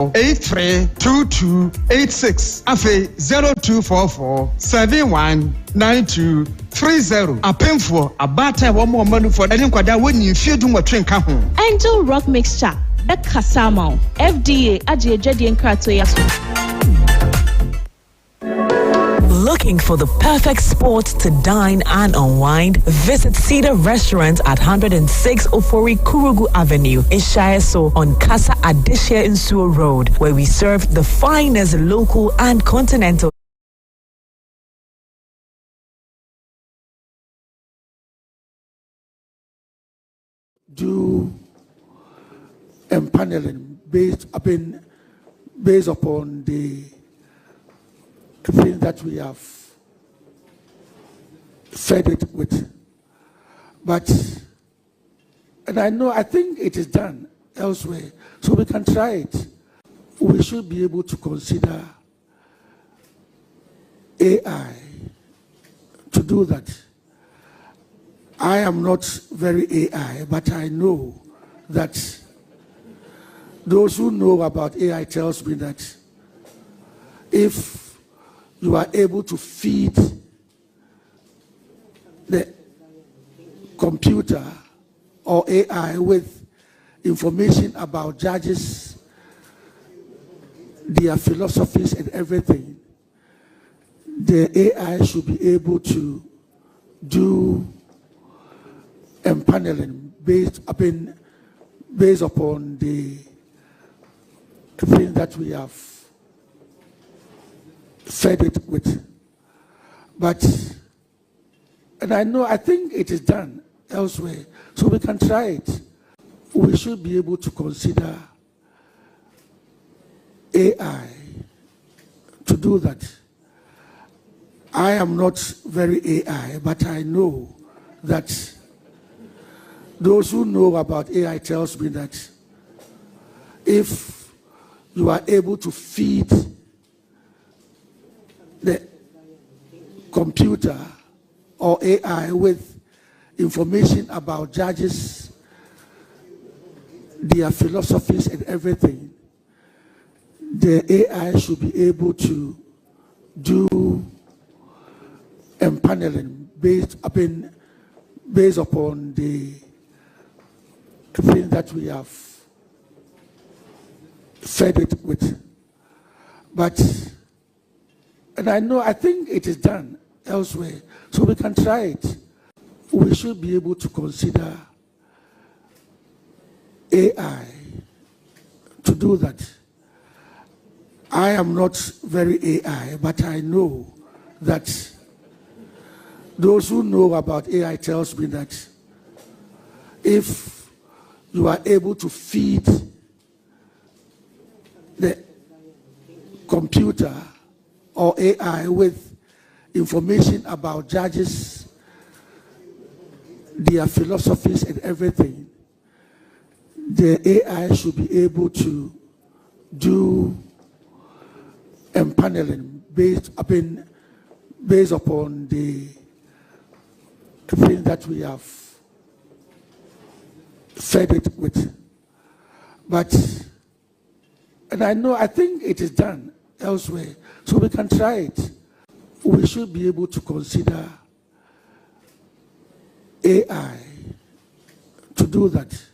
832286 afe 0244719230 apemfo abata wo mo manufo ene nkwada woni fiedum watwe nka ho Angel Rock Mixture the Kasama FDA ajejedie nkrato yaso. Looking for the perfect spot to dine and unwind? Visit Cedar Restaurant at 106 Ofori Kurugu Avenue in Shaeso on Casa Adishia Insuo Road, where we serve the finest local and continental. Do empaneling based upon the things that we have fed it with. But, and I think it is done elsewhere, so we can try it. We should be able to consider AI to do that. I am not very AI, but I know that those who know about AI tells me that if you are able to feed the computer or AI with information about judges, their philosophies and everything, the AI should be able to do empaneling based upon the things that we have fed it with. But, and I think it is done elsewhere, so we can try it. We should be able to consider AI to do that. I am not very AI, but I know that those who know about AI tells me that if you are able to feed the computer or AI with information about judges, their philosophies and everything, the AI should be able to do empaneling based upon the things that we have fed it with. But, and I think it is done elsewhere, so we can try it. We should be able to consider AI to do that. I am not very AI, but I know that those who know about AI tells me that if you are able to feed the computer or AI with information about judges, their philosophies and everything, the AI should be able to do empaneling based upon the things that we have fed it with. But, and I think it is done elsewhere, so we can try it. We should be able to consider AI to do that.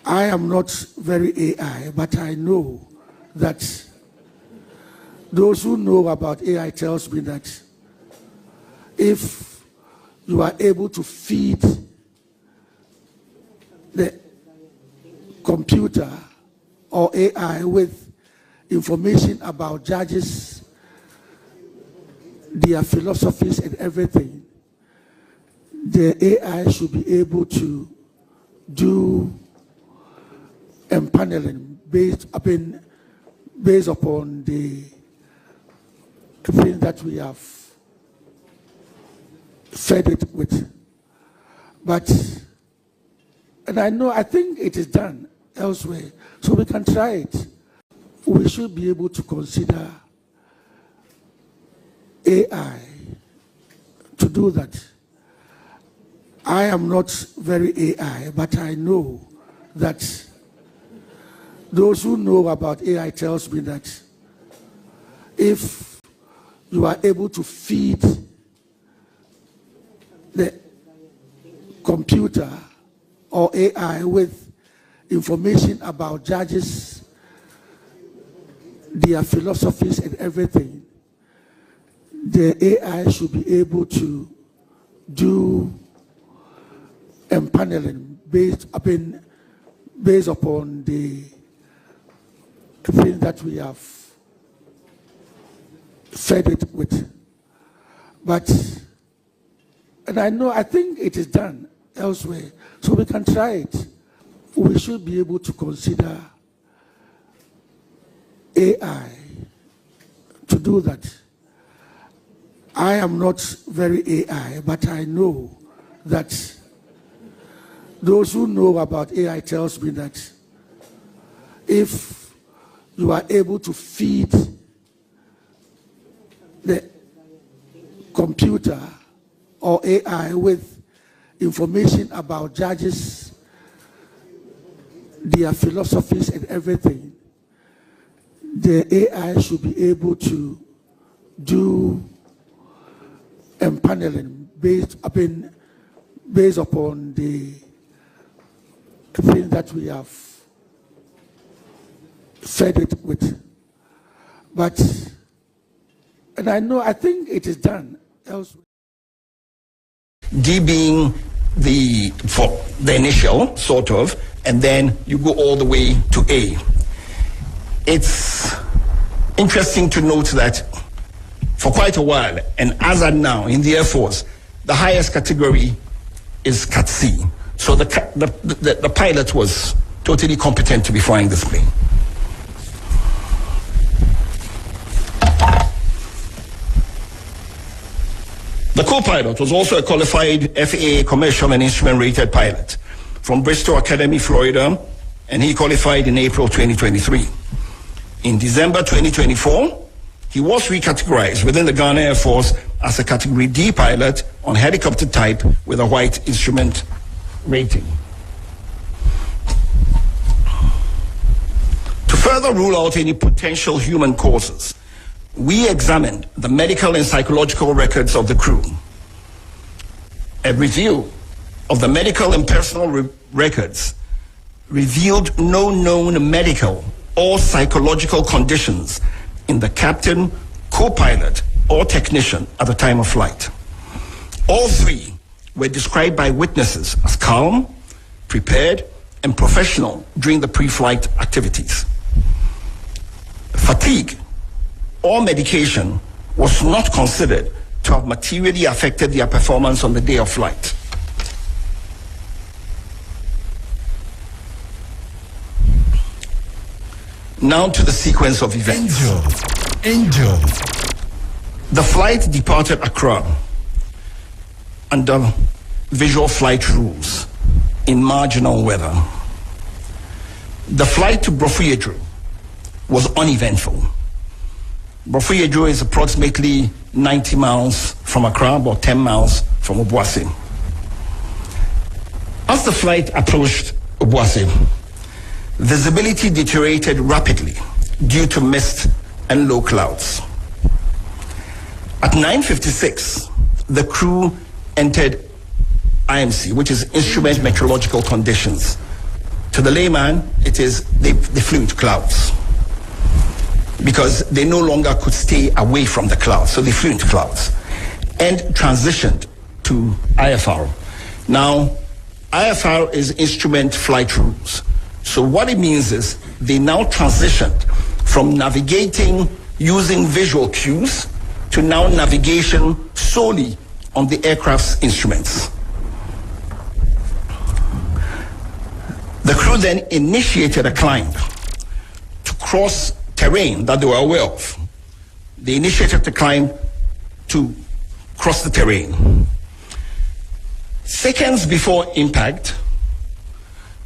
I am not very AI, but I know that those who know about AI tells me that if you are able to feed the computer or AI with information about judges, their philosophies and everything, the AI should be able to do empaneling based upon the things that we have fed it with. But, and I think it is done elsewhere, so we can try it. We should be able to consider AI to do that. I am not very AI, but I know that Those who know about AI tells me that if you are able to feed the computer or AI with information about judges, their philosophies and everything, the AI should be able to do empaneling based upon the things that we have fed it with. But, and I think it is done elsewhere, so we can try it. We should be able to consider AI to do that. I am not very AI, but I know that those who know about AI tells me that if you are able to feed the computer or AI with information about judges, their philosophies and everything, the AI should be able to do empaneling based upon the things that we have fed it with. But, and I think it is done elsewhere. D being the initial, sort of, and then you go all the way to A. It's interesting to note that for quite a while, and as at now in the Air Force, the highest category is Cat C. So the pilot was totally competent to be flying this plane. The co-pilot was also a qualified FAA commercial and instrument rated pilot from Bristol Academy, Florida, and he qualified in April 2023. In December 2024, he was recategorized within the Ghana Air Force as a Category D pilot on helicopter type with a white instrument rating. To further rule out any potential human causes, we examined the medical and psychological records of the crew. A review of the medical and personal records revealed no known medical or psychological conditions in the captain, co-pilot, or technician at the time of flight. All three were described by witnesses as calm, prepared, and professional during the pre-flight activities. Fatigue or medication was not considered to have materially affected their performance on the day of flight. Now to the sequence of events. Angel. The flight departed Accra under visual flight rules in marginal weather. The flight to Brofuyedro was uneventful. Brofuyedro is approximately 90 miles from Accra, about 10 miles from Obuasi. As the flight approached Obuasi, visibility deteriorated rapidly due to mist and low clouds. At 9:56, the crew entered IMC, which is Instrument Meteorological Conditions. To the layman, it is they flew into clouds because they no longer could stay away from the clouds, so they flew into clouds and transitioned to IFR. Now, IFR is Instrument Flight Rules. So what it means is they now transitioned from navigating using visual cues to now navigation solely on the aircraft's instruments. The crew then initiated a climb to cross terrain that they were aware of. They initiated the climb to cross the terrain. Seconds before impact,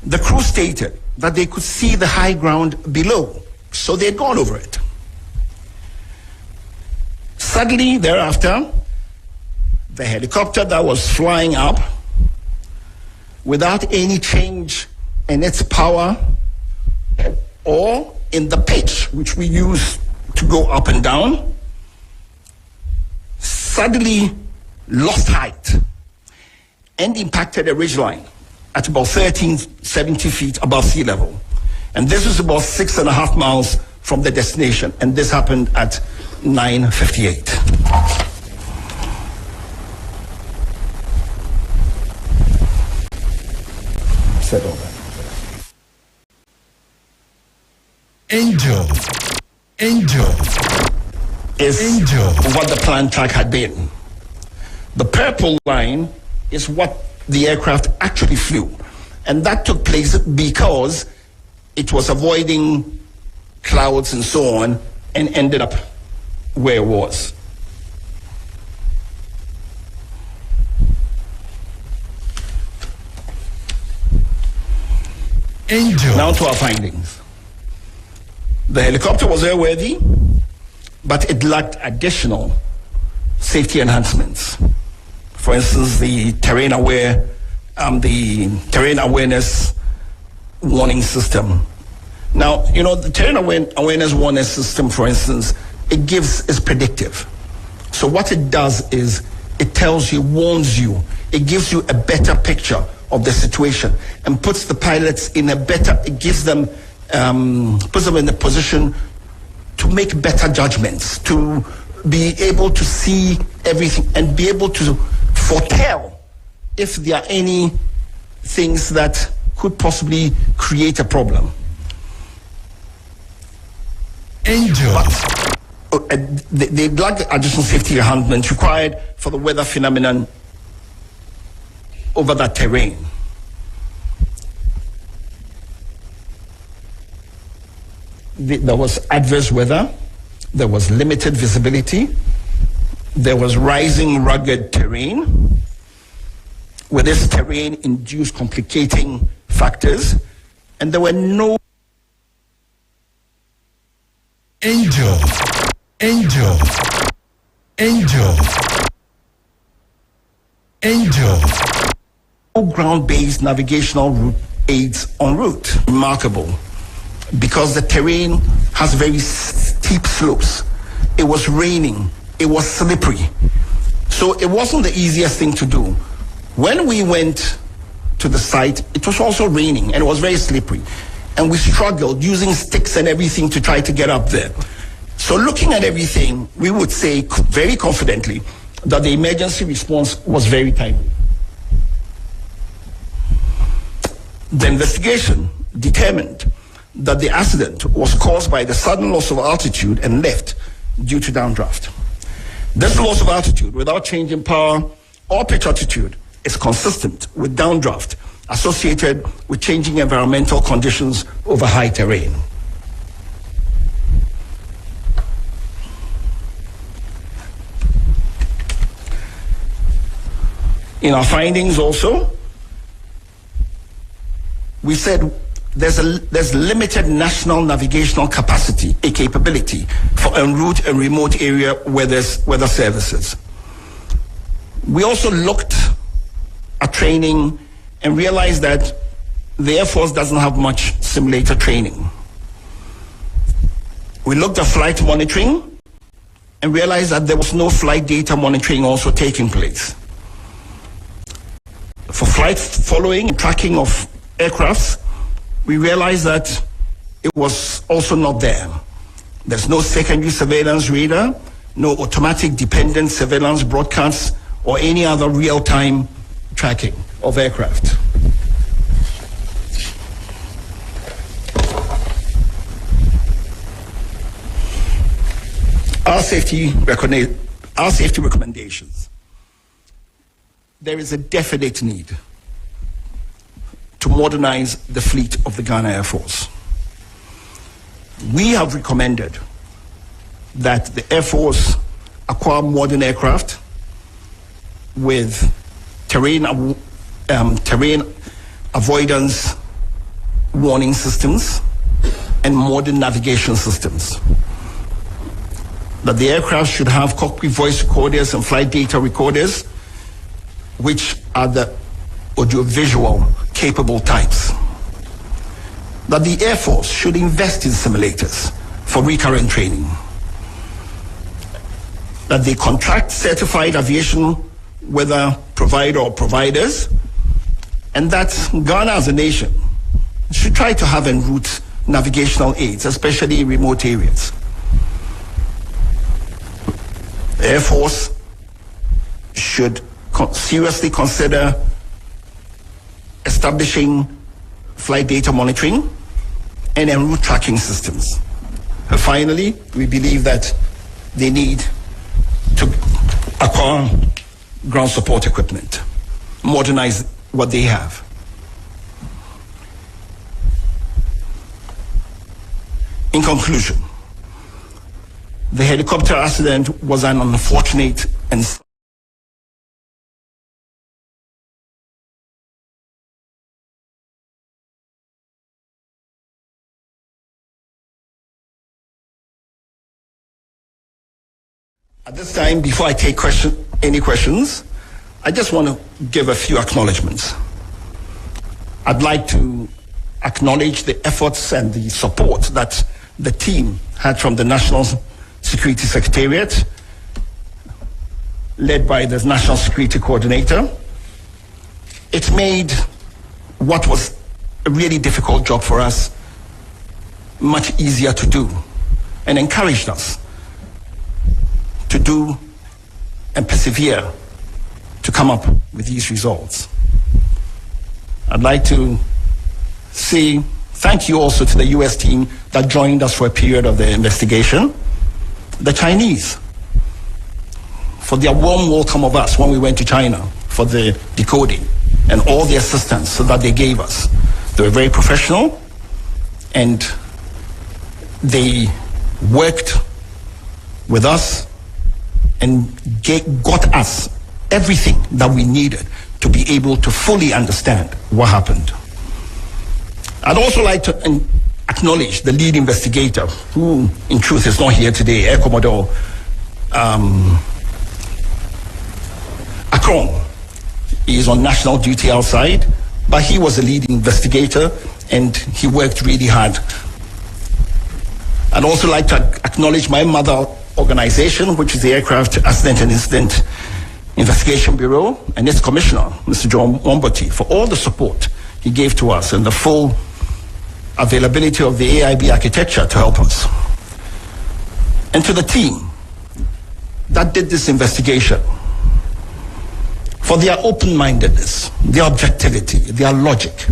the crew stated that they could see the high ground below, so they had gone over it. Suddenly thereafter, the helicopter that was flying up without any change in its power or in the pitch, which we use to go up and down, suddenly lost height and impacted a ridgeline at about 1370 feet above sea level. And this was about 6.5 miles from the destination, and this happened at 9:58. Said all that. Angel Is what the planned track had been. The purple line is what the aircraft actually flew, and that took place because it was avoiding clouds and so on, and ended up where it was. Now to our findings. The helicopter was airworthy, but it lacked additional safety enhancements. For instance, the terrain awareness warning system. Now, the terrain awareness warning system, for instance, is predictive. So what it does is it tells you, warns you, it gives you a better picture of the situation and puts the pilots in puts them in a position to make better judgments, to be able to see everything and be able to foretell if there are any things that could possibly create a problem. They lack the additional safety enhancements required for the weather phenomenon over that terrain. There was adverse weather, there was limited visibility, there was rising rugged terrain, where this terrain induced complicating factors, and there were no ground-based navigational route aids en route. Remarkable, because the terrain has very steep slopes. It was raining, it was slippery, so it wasn't the easiest thing to do. When we went to the site, it was also raining and it was very slippery, and we struggled using sticks and everything to try to get up there. So looking at everything, we would say very confidently that the emergency response was very timely. The investigation determined that the accident was caused by the sudden loss of altitude and lift due to downdraft. This loss of altitude without change in power or pitch altitude is consistent with downdraft associated with changing environmental conditions over high terrain. In our findings also, we said there's limited national navigational capacity, a capability for en route and remote area weather services. We also looked at training and realized that the Air Force doesn't have much simulator training. We looked at flight monitoring and realized that there was no flight data monitoring also taking place. For flight following and tracking of aircrafts, we realized that it was also not there. There's no secondary surveillance radar, no automatic dependent surveillance broadcasts, or any other real-time tracking of aircraft. Our safety recommendations. There is a definite need to modernize the fleet of the Ghana Air Force. We have recommended that the Air Force acquire modern aircraft with terrain avoidance warning systems and modern navigation systems. That the aircraft should have cockpit voice recorders and flight data recorders, which are the audiovisual capable types. that the Air Force should invest in simulators for recurrent training, that they contract certified aviation weather provider or providers, and that Ghana as a nation should try to have en route navigational aids, especially in remote areas. The Air Force should seriously consider establishing flight data monitoring and en route tracking systems. And finally, we believe that they need to acquire ground support equipment, modernize what they have. In conclusion, the helicopter accident was an unfortunate and at this time, before I take any questions, I just want to give a few acknowledgements. I'd like to acknowledge the efforts and the support that the team had from the National Security Secretariat, led by the National Security Coordinator. It made what was a really difficult job for us much easier to do and encouraged us to do and persevere to come up with these results. I'd like to say thank you also to the US team that joined us for a period of the investigation, the Chinese for their warm welcome of us when we went to China for the decoding and all the assistance that they gave us. They were very professional and they worked with us and got us everything that we needed to be able to fully understand what happened. I'd also like to acknowledge the lead investigator, who in truth is not here today, Air Commodore Akron. He is on national duty outside, but he was a lead investigator and he worked really hard. I'd also like to acknowledge my mother organization, which is the Aircraft Accident and Incident Investigation Bureau, and its commissioner, Mr. John Wombati, for all the support he gave to us and the full availability of the AIB architecture to help us. And to the team that did this investigation, for their open-mindedness, their objectivity, their logic,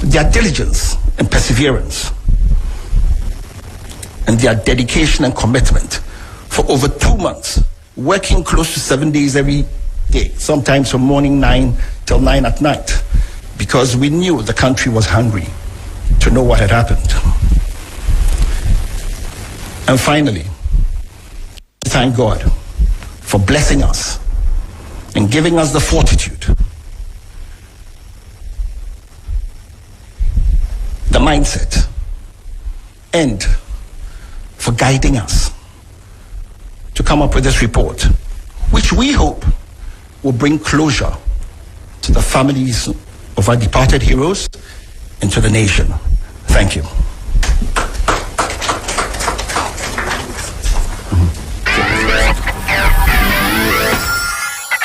their diligence and perseverance, and their dedication and commitment for over 2 months, working close to 7 days every day, sometimes from morning 9 till 9 at night, because we knew the country was hungry to know what had happened. And finally, thank God for blessing us and giving us the fortitude, the mindset, and for guiding us to come up with this report, which we hope will bring closure to the families of our departed heroes and to the nation. Thank you.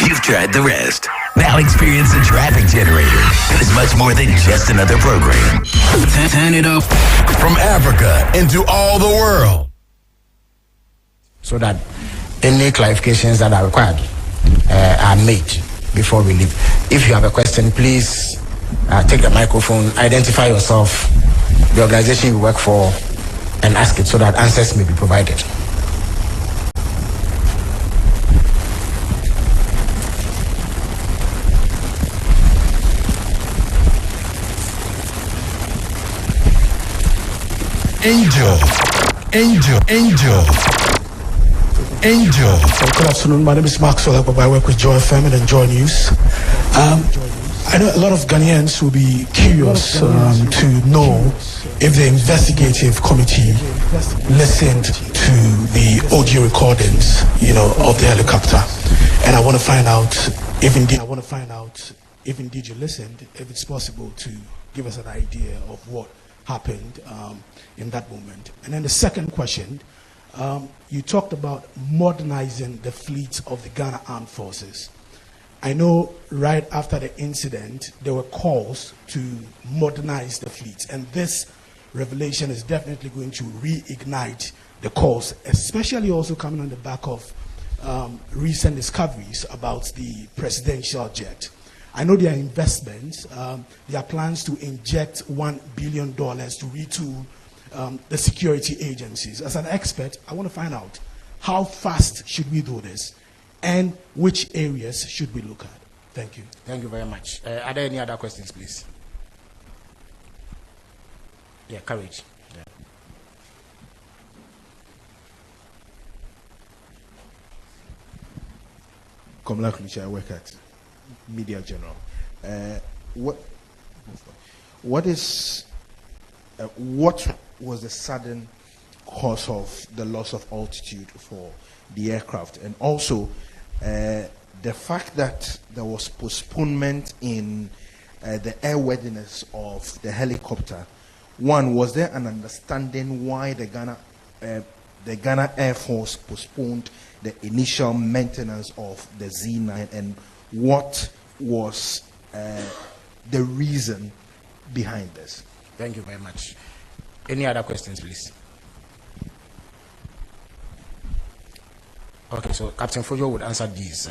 You've tried the rest. Now experience the traffic generator. It's much more than just another program. Turn it up. From Africa into all the world. So that any clarifications that are required are made before we leave. If you have a question, please take the microphone, identify yourself, the organization you work for, and ask it so that answers may be provided. Angel. Good afternoon. My name is Maxwell. I work with Joy FM and Enjoy News. I know a lot of Ghanaians will be curious to know if the investigative committee listened to the audio recordings, of the helicopter. And I want to find out if indeed you listened, if it's possible to give us an idea of what happened in that moment? And then the second question, you talked about modernizing the fleet of the Ghana Armed Forces. I know right after the incident, there were calls to modernize the fleet, and this revelation is definitely going to reignite the calls, especially also coming on the back of recent discoveries about the presidential jet. I know there are investments, there are plans to inject $1 billion to retool the security agencies. As an expert, I want to find out how fast should we do this and which areas should we look at? Thank you. Thank you very much. Are there any other questions, please? Yeah, courage. Yeah. Komla Kulicha, I work at Media General. What was the sudden cause of the loss of altitude for the aircraft, and also the fact that there was postponement in the airworthiness of the helicopter? One, was there an understanding why the Ghana Air Force postponed the initial maintenance of the Z9, and what was the reason behind this? Thank you very much. Any other questions, please? Okay, so Captain Fojo would answer these,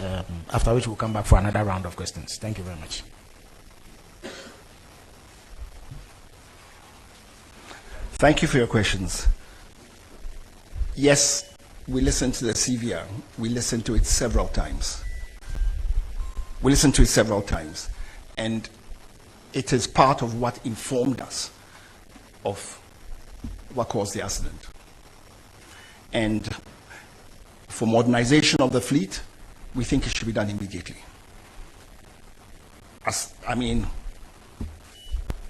after which we'll come back for another round of questions. Thank you very much. Thank you for your questions. Yes, we listened to the CVR. We listened to it several times. And it is part of what informed us of what caused the accident. And for modernization of the fleet, we think it should be done immediately.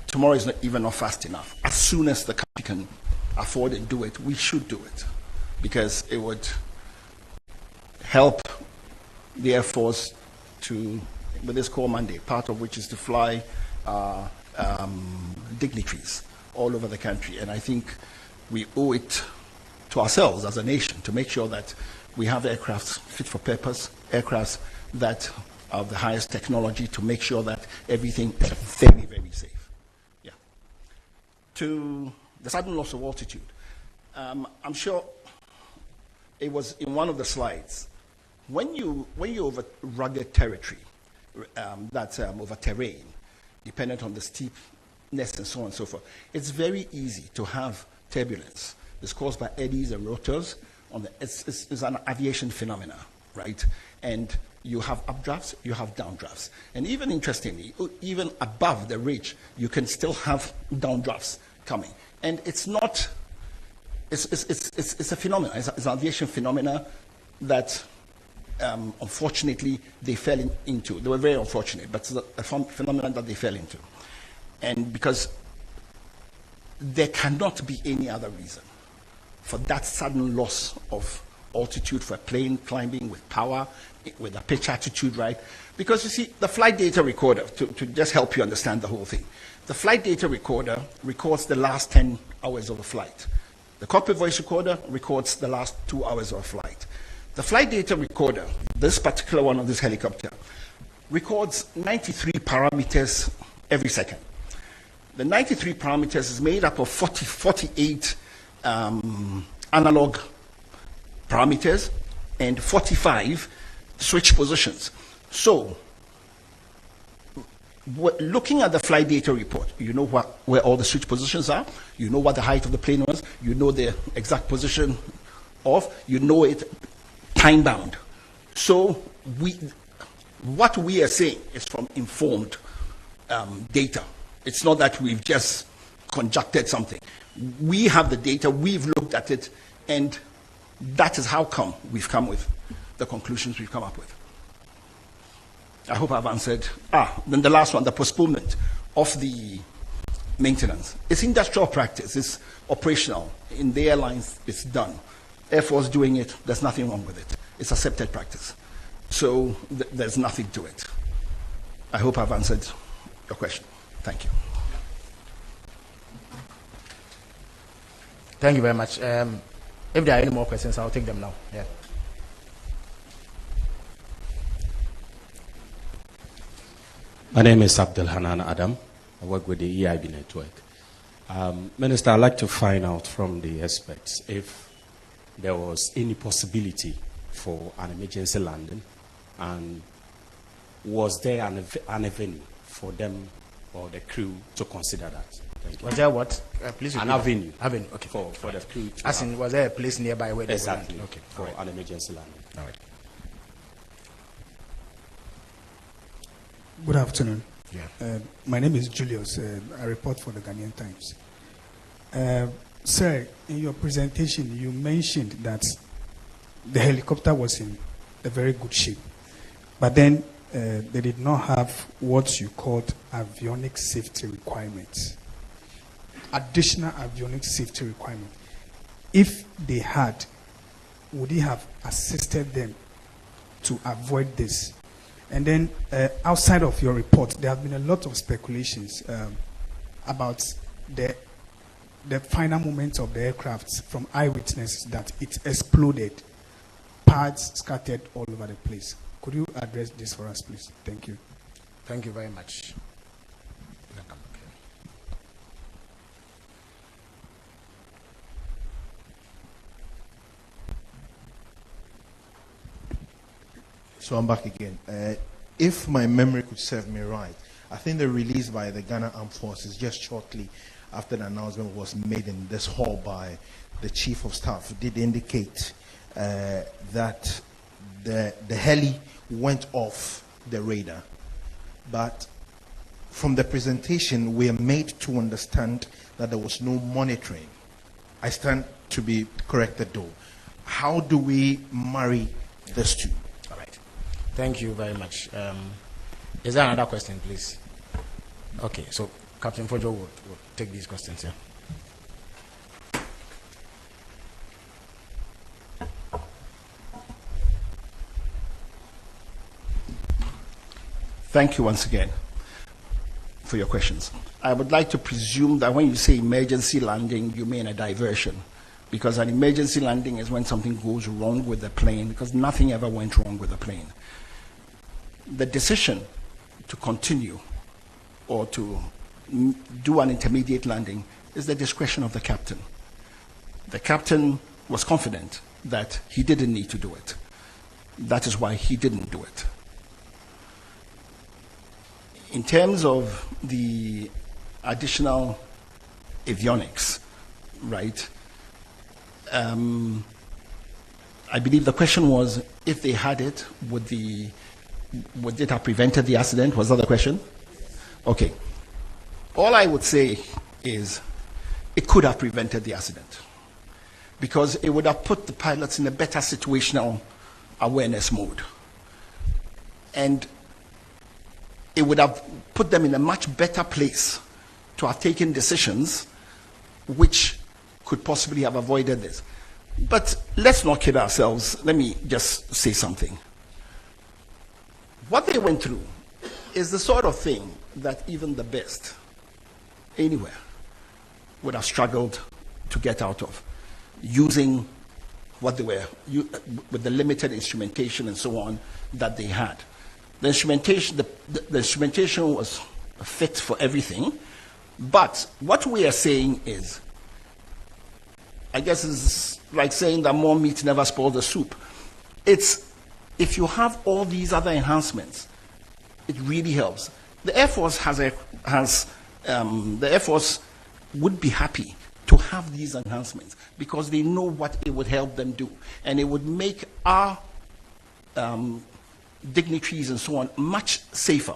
Tomorrow is not fast enough. As soon as the country can afford and do it, we should do it, because it would help the Air Force with this core mandate, part of which is to fly dignitaries all over the country. And I think we owe it to ourselves as a nation to make sure that we have aircraft fit for purpose, aircraft that are the highest technology, to make sure that everything is very, very safe. Yeah. To the sudden loss of altitude, I'm sure it was in one of the slides. When you over rugged territory, that's over terrain, dependent on the steepness and so on and so forth, it's very easy to have turbulence. It's caused by eddies and rotors. It's an aviation phenomena, right? And you have updrafts, you have downdrafts. And even interestingly, even above the ridge, you can still have downdrafts coming. And it's not, it's a phenomenon, it's an aviation phenomena that unfortunately they fell into. They were very unfortunate, but it's a phenomenon that they fell into. And because there cannot be any other reason for that sudden loss of altitude for a plane climbing with power, with a pitch attitude, right? Because you see, the flight data recorder, to just help you understand the whole thing, the flight data recorder records the last 10 hours of a flight. The cockpit voice recorder records the last 2 hours of a flight. The flight data recorder, this particular one of this helicopter, records 93 parameters every second. The 93 parameters is made up of 48 analog parameters and 45 switch positions. So, looking at the flight data report, you know where all the switch positions are, you know what the height of the plane was, you know the exact position of, you know it time bound. So what we are saying is from informed data. It's not that we've just conjectured something. We have the data, we've looked at it, and that is how come we've come with the conclusions we've come up with. I hope I've answered. Then the last one, the postponement of the maintenance. It's industrial practice, it's operational. In the airlines, it's done. Air Force doing it, there's nothing wrong with it. It's accepted practice. So there's nothing to it. I hope I've answered your question. Thank you. Thank you very much. If there are any more questions, I'll take them now. Yeah. My name is Abdul Hanan Adam. I work with the EIB network. Minister, I'd like to find out from the experts if there was any possibility for an emergency landing, and was there an avenue for them or the crew to consider that? Was there what? Please an avenue. Avenue, okay. For the crew. As in, was there a place nearby where exactly, they were? Okay. For an emergency landing. All right. Good afternoon. Yeah. My name is Julius. I report for the Ghanaian Times. Sir, in your presentation, you mentioned that the helicopter was in a very good shape, but then they did not have what you called avionics safety requirements, additional avionics safety requirement. If they had, would it have assisted them to avoid this? And then outside of your report, there have been a lot of speculations about the final moments of the aircraft from eyewitnesses that it exploded, parts scattered all over the place. Could you address this for us, please? Thank you. Thank you very much. So I'm back again. If my memory could serve me right, I think the release by the Ghana Armed Forces just shortly after the announcement was made in this hall by the Chief of Staff did indicate that the heli went off the radar. But from the presentation, we are made to understand that there was no monitoring. I stand to be corrected though. How do we marry these two? Thank you very much. Is there another question, please? Okay, so Captain Fojo will take these questions here. Thank you once again for your questions. I would like to presume that when you say emergency landing, you mean a diversion, because an emergency landing is when something goes wrong with the plane, because nothing ever went wrong with the plane. The decision to continue or to do an intermediate landing is the discretion of the captain. The captain was confident that he didn't need to do it. That is why he didn't do it. In terms of the additional avionics, right, I believe the question was if they had it, would it have prevented the accident? Was that the question? Okay. All I would say is it could have prevented the accident because it would have put the pilots in a better situational awareness mode. And it would have put them in a much better place to have taken decisions which could possibly have avoided this. But let's not kid ourselves. Let me just say something. What they went through is the sort of thing that even the best anywhere would have struggled to get out of, using what they were, with the limited instrumentation and so on that they had. The instrumentation, the instrumentation was fit for everything, but what we are saying is, I guess it's like saying that more meat never spoils the soup. It's, if you have all these other enhancements, it really helps. The Air Force the Air Force would be happy to have these enhancements because they know what it would help them do, and it would make our dignitaries and so on much safer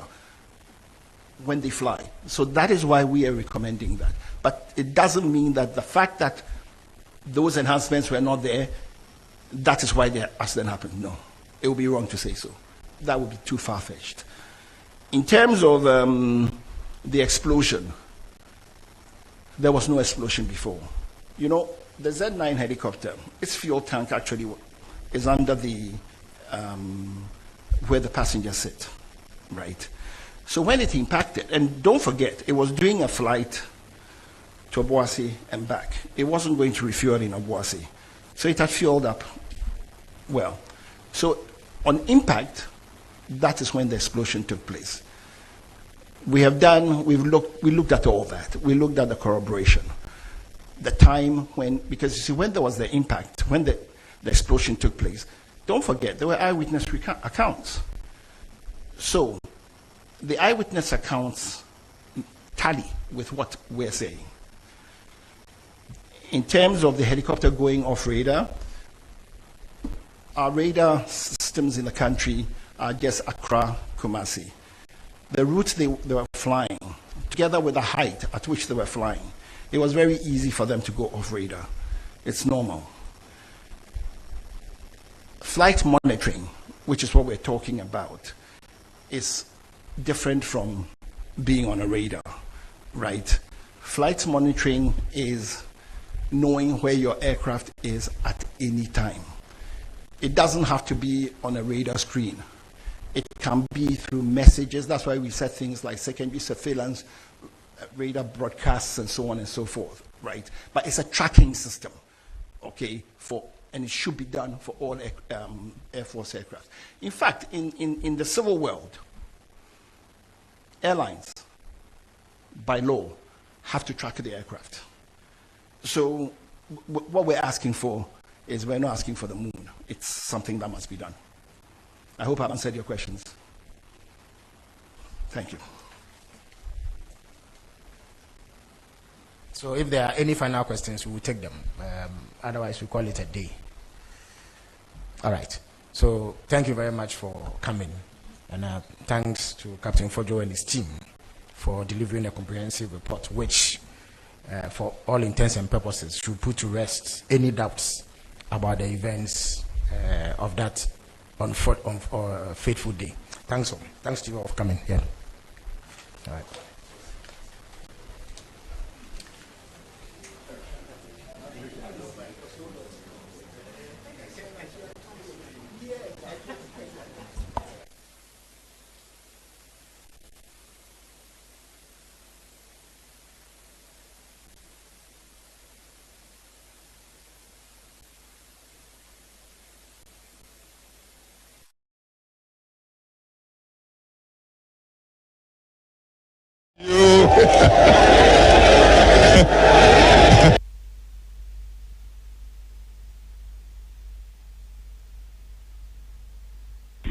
when they fly. So that is why we are recommending that. But it doesn't mean that the fact that those enhancements were not there, that is why the accident happened. No. It would be wrong to say so. That would be too far-fetched. In terms of the explosion, there was no explosion before. You know, the Z9 helicopter, its fuel tank actually is under the, where the passengers sit, right? So when it impacted, and don't forget, it was during a flight to Obuasi and back. It wasn't going to refuel in Obuasi. So it had fueled up well. So on impact, that is when the explosion took place. We looked at all that. We looked at the corroboration. The time when, because you see, when there was the impact, when the explosion took place, don't forget, there were eyewitness accounts. So the eyewitness accounts tally with what we're saying. In terms of the helicopter going off radar, our radar systems in the country are just Accra, Kumasi. The routes they were flying, together with the height at which they were flying, it was very easy for them to go off radar. It's normal. Flight monitoring, which is what we're talking about, is different from being on a radar, right? Flight monitoring is knowing where your aircraft is at any time. It doesn't have to be on a radar screen. It can be through messages. That's why we said things like secondary surveillance, radar broadcasts, and so on and so forth, right? But it's a tracking system, okay, and it should be done for all Air Force aircraft. In fact, in the civil world, airlines, by law, have to track the aircraft. So what we're asking for is, we're not asking for the moon. It's something that must be done. I hope I've answered your questions. Thank you. So if there are any final questions, we will take them. Otherwise, we call it a day. All right. So thank you very much for coming. And thanks to Captain Fojo and his team for delivering a comprehensive report, which, for all intents and purposes, should put to rest any doubts about the events of that fateful day. Thanks to you all for coming here. All right.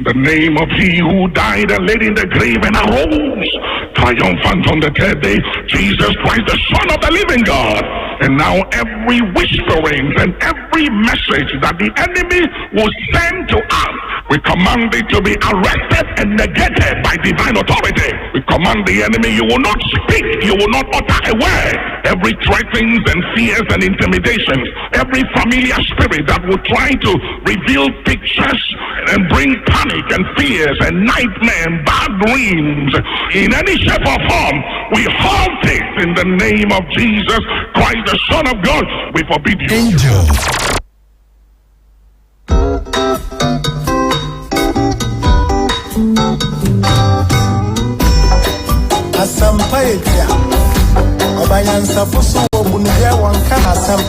The name of he who died and laid in the grave and arose triumphant on the third day, Jesus Christ, the Son of the living God. And now every whisperings and every message that the enemy will send to us, we command it to be arrested and negated by divine authority. We command the enemy, you will not speak, you will not utter a word. Every threatenings and fears and intimidations, every familiar spirit that will try to reveal pictures and bring panic and fears and nightmare and bad dreams in any shape or form, we halt it in the name of Jesus Christ, the Son of God. We forbid you. Angel. Asampaetia Obayansa Fuso Bundia Wanka Asam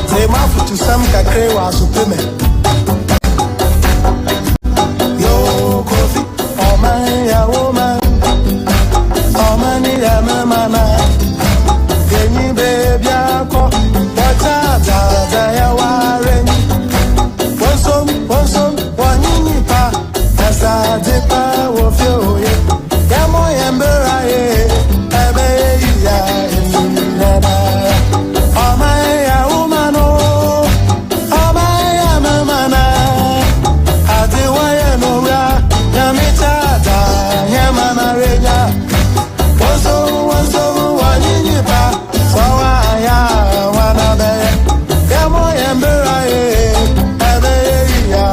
Zema to some Kakrewa Supeme Yo Kofi Omaya woman Omani Yamana Geni baby Ako Wata Zayawaren Wonsom Waninipa Nasa Depa Wofio Yamo Yambera Abeya Omaya Umano Omaya Mamana Adiwaya Nora Yamitada Yamana Reja Wazo Waninipa Sawaya Wanabe Yamo Yambera Abeya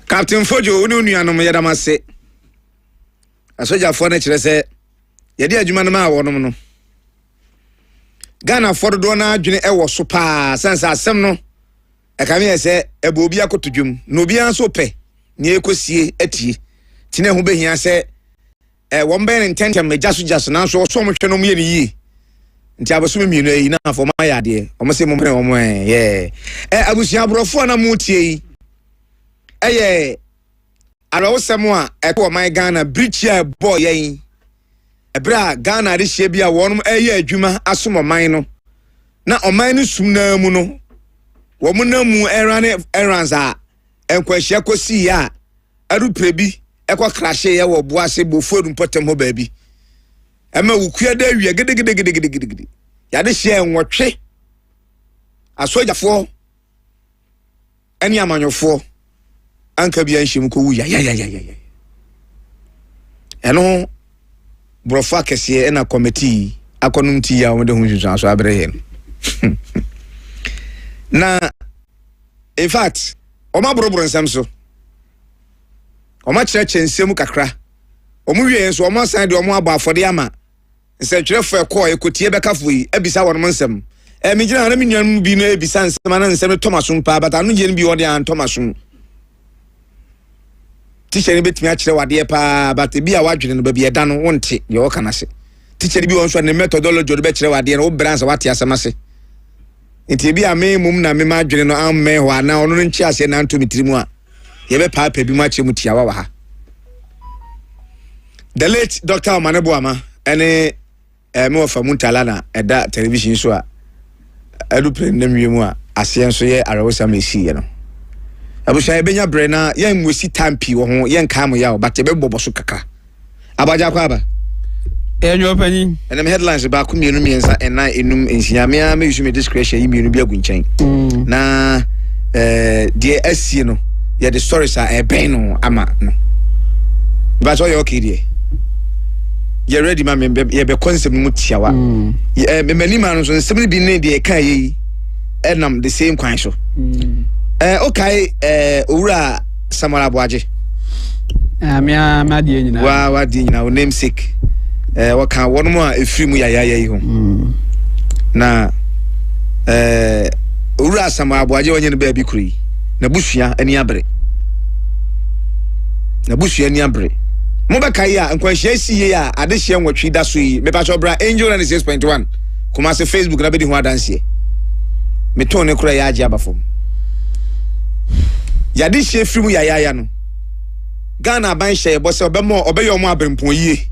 Captain Fojo, Union Yadamase. asoja fo na kire se ye de adwuma no ma wonom no Ghana for do na adwene e wo so pa sense asem no e ka me se e bo obi akotodwum no obi an so pe ne ekosie atie tine ho behia se wo mbe ne intentem me jaso na so so mo hwe no mo ye ne yi nti abosome mienu yi na afọ ma ya de o mo se mo mpene o mo abusia brofo na mo tie yi alo semo a e ko my Ghana bridge ya boy yen ebra Ghana de hye bia wonum adwuma asomo man no na oman no sum na mu no wo mu na mu eranza enkwahia kosi ya aruprebi ekwa krashe ye wo boase bofuadu mpotem ho baabi ema wukua da wi gede ya de hye enwotwe asojafo ani amanyofo anka bia nhim ko wu ya eno brofa kese na committee akonum ti ya wo de hu hwehwa so abrehe na in fact oma boroboro nsam so oma kyerɛkyerɛ nsɛm kakra omu wie nso oma san de omu aba afɔde ama nsɛtwerɛfo ɛkɔ ekotie bɛkafo yi abisa wɔnom nsɛm me gyina na me nuanum bi no abisa nsɛm na nsɛm Thomasun pa bata no gye no bi wɔde an Thomasun teacher ni betimi akyerɛ wade pa bata bi a wadwene no ba bi ɛda no wonte ye wo kana se teacher bi won so ne methodology do be kyerɛ wade no wo branch wate asɛm ase nti bi a me mum na me ma dwene no amme ho ana ono no nchi ase na nto mitirimu a ye be pa bi ma kyerɛ mu tiawa wa ha the late Dr. Omanebo Ama ene me wo fa muntala na eda television so a adu prendem wiemu a ase nso ye arewosa mesi ye no abusha ebenya brena ye nwesi tampi wo ho ye nka mo ya but be bobo so kaka abaja kwa aba enyo pani ene me headlines ba ku mienu miensa ena enum enhia me use me discretion yi mienu bi agu nchen na die asie no ye the stories are ben no ama no but so ye okay die ye ready ma me ye be concept mu tiawa me mani ma no so nsem bi ne die kan yi enam the same kwan so okay owura Samara Boaje ma die nyina wa die nyina o namesake waka wonmo a efiri mu yaya yi ho na owura Samara Boaje wonye ne ba bi kuri na busua ani abre mo be kai a nkwanhia siye a ade hye nwotwe da so yi me pa so bra Angel 96.1 kuma se Facebook na be di ho adanse me ton ne kura ya age abafom ya de hye firi mu yaya no Ghana ban hye bose obemo obeyo mo abrempon yie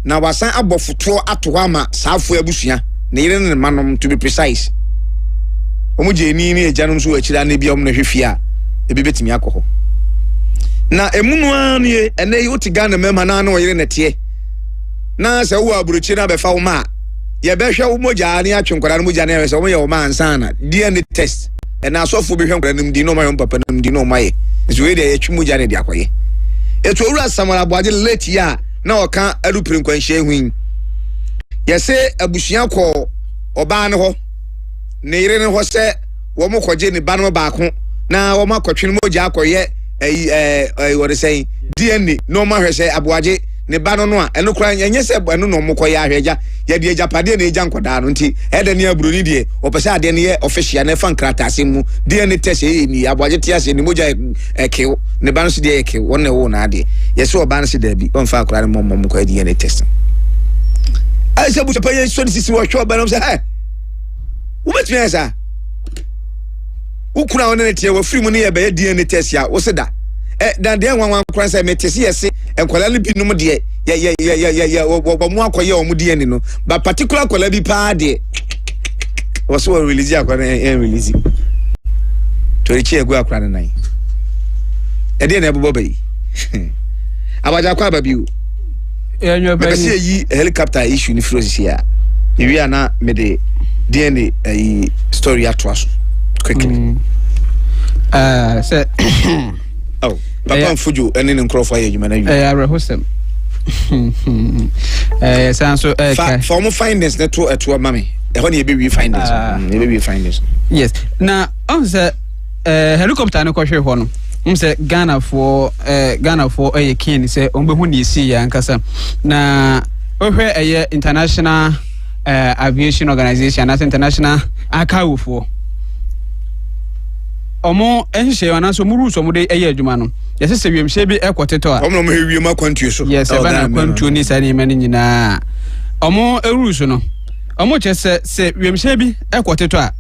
na wasan abofoto ato ama saafo abusua ne yire ne manom to be precise omu je ni ejanum so akira na bia om na hwehwe a ebi betimi akọ na emunu anie ene yoti Ghana mema na na oyire nete na se wo aburuchi na befa wo ma ye behwe wo moja ani atwenkwara no moja na se wo ye wo ma ansana DNA test ena asofo behwe nkwara nim di no ma yo papa nim di no ma ye so we dey atwi moja na di akoye eto owura Samara Boaje late ya na oka arupire nkwanhye hwin ye se abusua ko oba ne ho ne yire ne ho se wo mo koje ni ba no ba ko na wo ma kwatwe moja akoye what is saying DNA no ma hwese Aboaje ne ba no no a eno kra enye se eno no mo koye ahweja ye de japade na eja nkoda no nti ede ne aburu ni de opese ade ne ye official na fa nkrata asemu DNA test ye ni Aboaje ti ase ni moja ekew ne ba no se de ekew won ne wo na ade ye se oba no se da bi on fa akra ne mo koye DNA test ai se bu se paye so sisi wo hwe oba no se wo betumi esa ukuna wona ne tie wo free mu ne ye be DNA test ya wo se da dan de nwan kran say metesi yesi enkwala ne bi num de ya wo mu akoye o mu DNA no but particular kwala bi pa de wo so release akwala en release to echi egu akwala nan de na ebobo bayi abaja kwa babiu enyo ba ni yi helicopter issue ni frozi ya wi ana me de DNA story atwas quickly say oh papa fuju ene ne nkrofo aye adwuma na wi arehosem sanso for mo findings net to mami e ho ne be wi findings yes na on say helicopter no ko hwe ho no say Ghana for a king say ombehu ni si ya nkasa na ohwe eye international aviation organization that's international akawo for omo enhye wana so muru so mude eye adwuma no yesi se wiemhye bi ekoteto a omo wiem akwantuo so yes eba na akwantuo ni sane mani nyina omo eru so no omo chese se wiemhye bi ekoteto a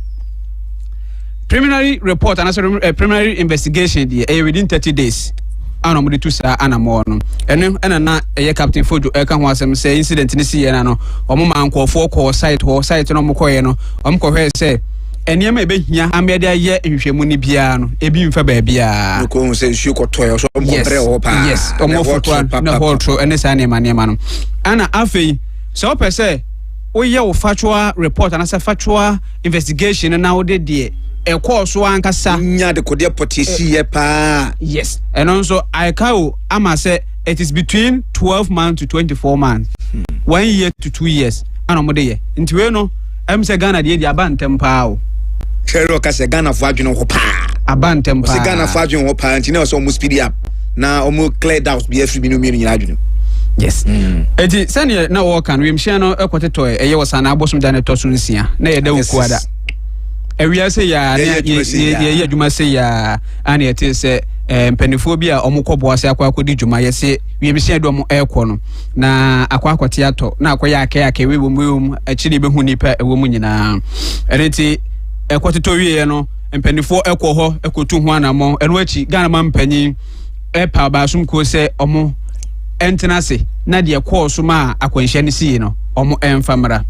preliminary report and preliminary investigation the within 30 days ana mo de tu sa ana mo no eno na captain Fojo e ka ho asem say incident ni si ye na no omo ma nkofo ko site no mo koye no omo ko hwe say enema ebe hia amede aye nhwemu ni bia no ebi mfa ba bia ko hu say nsuo kotoyo so mo pre ho pa yes omo foto na hotro ene sa ne ma no ana afei so pese o ye wo factual report and factual investigation na wo de so ankasa nya de kode potisi ye pa yes and also I can ama say it is between 12 months to 24 months 1 year to 2 years ana mo de ye nti we no am say Ghana de abantem pa o Sherry ka say Ghana fo adwene ho pa abantem pa say Ghana fo adwene ho pa nti na so mo speed up na omo clear doubts be every bi no mi nyina adwene yes eti sane na wo kan we mhia no ekoteto eye wasana abosom da ne to so nsia na ye da ukuada ewia se ya ye adwuma se ya ana yete se mpanifo bi a omukọbo ase akwa djuma ye se wiemhia do mo ekọ no na akwa akwate ato na akoya aka we wom akiri be hu nipa ewo mu nyina ereti ekoteto wie no mpanifo ekọ ho ekotu ho anamo eno achi Ghana ma mpanyin epa ba sum ko se omo entenase na de ekọ so ma akwanhia ne sie no omo emfamra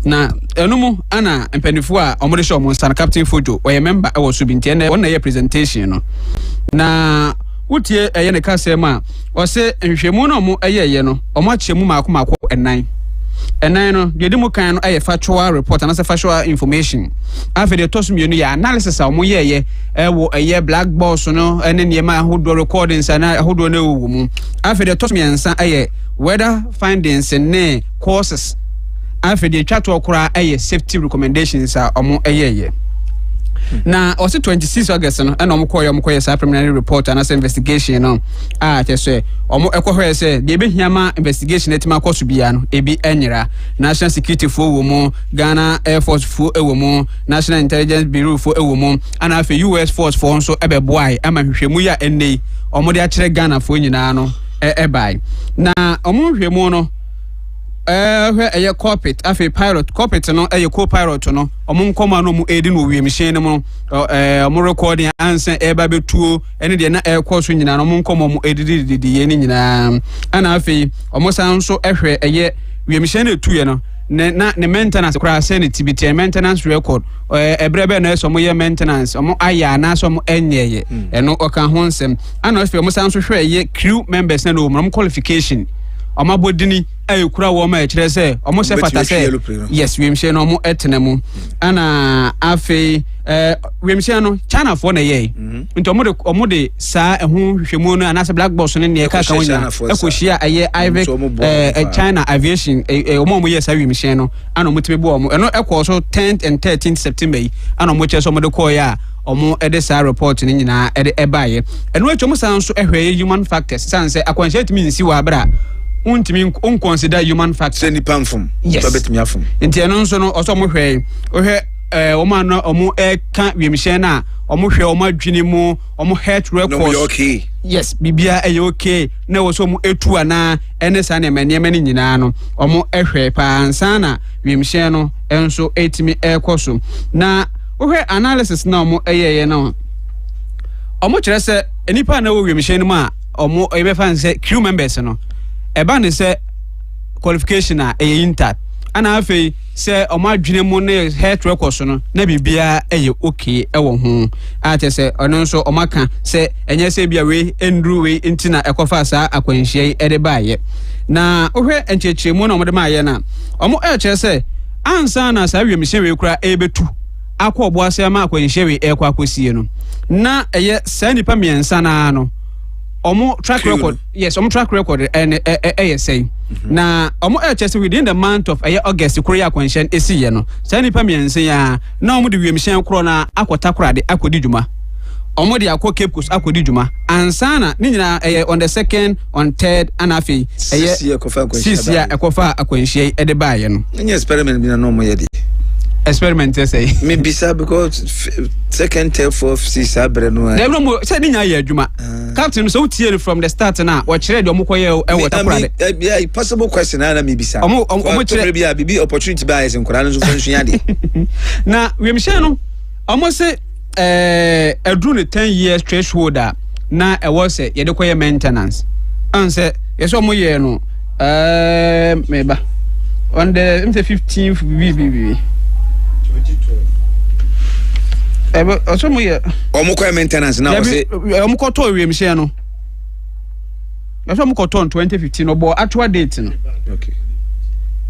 na enumu ana mpanifo a omode show mo san captain Fojo o ye member e wo so binti na won na ye presentation no na utie eye ne ka sem a o se nhwemu no mo eye no omo achemu mako enan no de mu kan no eye factual report and factual information after the tosum you ya analysis a omo ye wo eye black box no ene ne ma ahodo recordings na ahodo na ewu mu after the tosum yansa eye weather findings ne courses after the chat okura safety recommendations are omo na also 26 August no na omo koye sa preliminary report and investigation no say omo ekohwe say de be hiama investigation etima koso bia no ebi enyira national security fo wo mu Ghana Air Force fo ewo mu National Intelligence Bureau fo ewo mu ana afi US Force fo nso ebeboai ama hwehwemu ya ennei omo de akire Ghana fo nyina no ebai na omo hwehwemu no eye corporate afi pilot corporate no co-pilot no omunkoma no mu edi no wiemhye ne mu omu recording ansa eba betuo ene de na course nyina no omunkoma mu edi ye ni nyina ana afi omusan so ehwe eye wiemhye ne tuye no ne maintenance kra sanity bi maintenance record ebrebe na so mo ye maintenance omo aya na so mo enyeye eno oka ho nsem ana afi omusan so hwe eye crew members na no mo qualification omabodini ayekura wo ma ekire se omo se fata se yes wiemhye no omo etenemu ana afi wiemhye no China for na ye nti omo de sa ehun hwehwemu no anase black box ne ne ka ka wonya ekohia aye Ivic China aviation omo ye sa wiemhye no ana omo tebe bo omo eno ekọ so 10th and 13th September ana omo che so omo de call ya omo edesa report ni nyina ebaye eno echo omo san so ehwe human factors san se akwanhye timi nsi wa abra untimi consider human factors any pamfum babetimi afum nti eno nso no oso mo hwe omo no omo ka wiemhye na omo hwe omo adwini mu omo health records no okay yes bibia okay na wo so mo etu ana ene sa na menema ni nyina no omo ehwe pa ansa na wiemhye no enso etimi ekoso na wohwe analysis na omo eyeye na omo kire se enipa na wo wiemhye no ma omo ebefa nse crew members no eba ne se qualification a intact ana afei se omo adwene mu ne health records no na bibia okay ewo ho ate se ono nso omaka se enye se bia we endru we ntina ekofa sa akwanhie ede baaye na ohwe enchechire mu na omo de maaye na omo kire se ansa na sa wiemhye we kura ebetu akọ obo ase ma akwanhie we ekwa akosie no na eye sa nipa miensa na no omo track record yes omo track record and say na omo chese within the month of August Korea convention esiye no sa nipa miense ya na omo de wiemhye kro na akota krade akodi djuma omo de akọ Cape Coast akodi dwuma ansana ni nyina on the 2nd on 3rd anafi sisia ekofa akwanhie e de baaye no any experiment bi na no mo ye de experiment say maybe sir because 2nd 3rd 4th sisia bre no dem no mo say ni nya ye adwuma captain so tie from the start na wo kire de omo koye e water kurade yeah possible question na maybe sir omo kire bia bibi opportunity ba is nkura no so fanhua de na wemhye no omo say edru ne 10 years threshold na e was say ye de koye maintenance an say yes omo ye no meba on the 15th BBB 2012 also mo ye omo koye maintenance na was say omo ko to wemhye no yes omo ko to 2015 no bo actual date no okay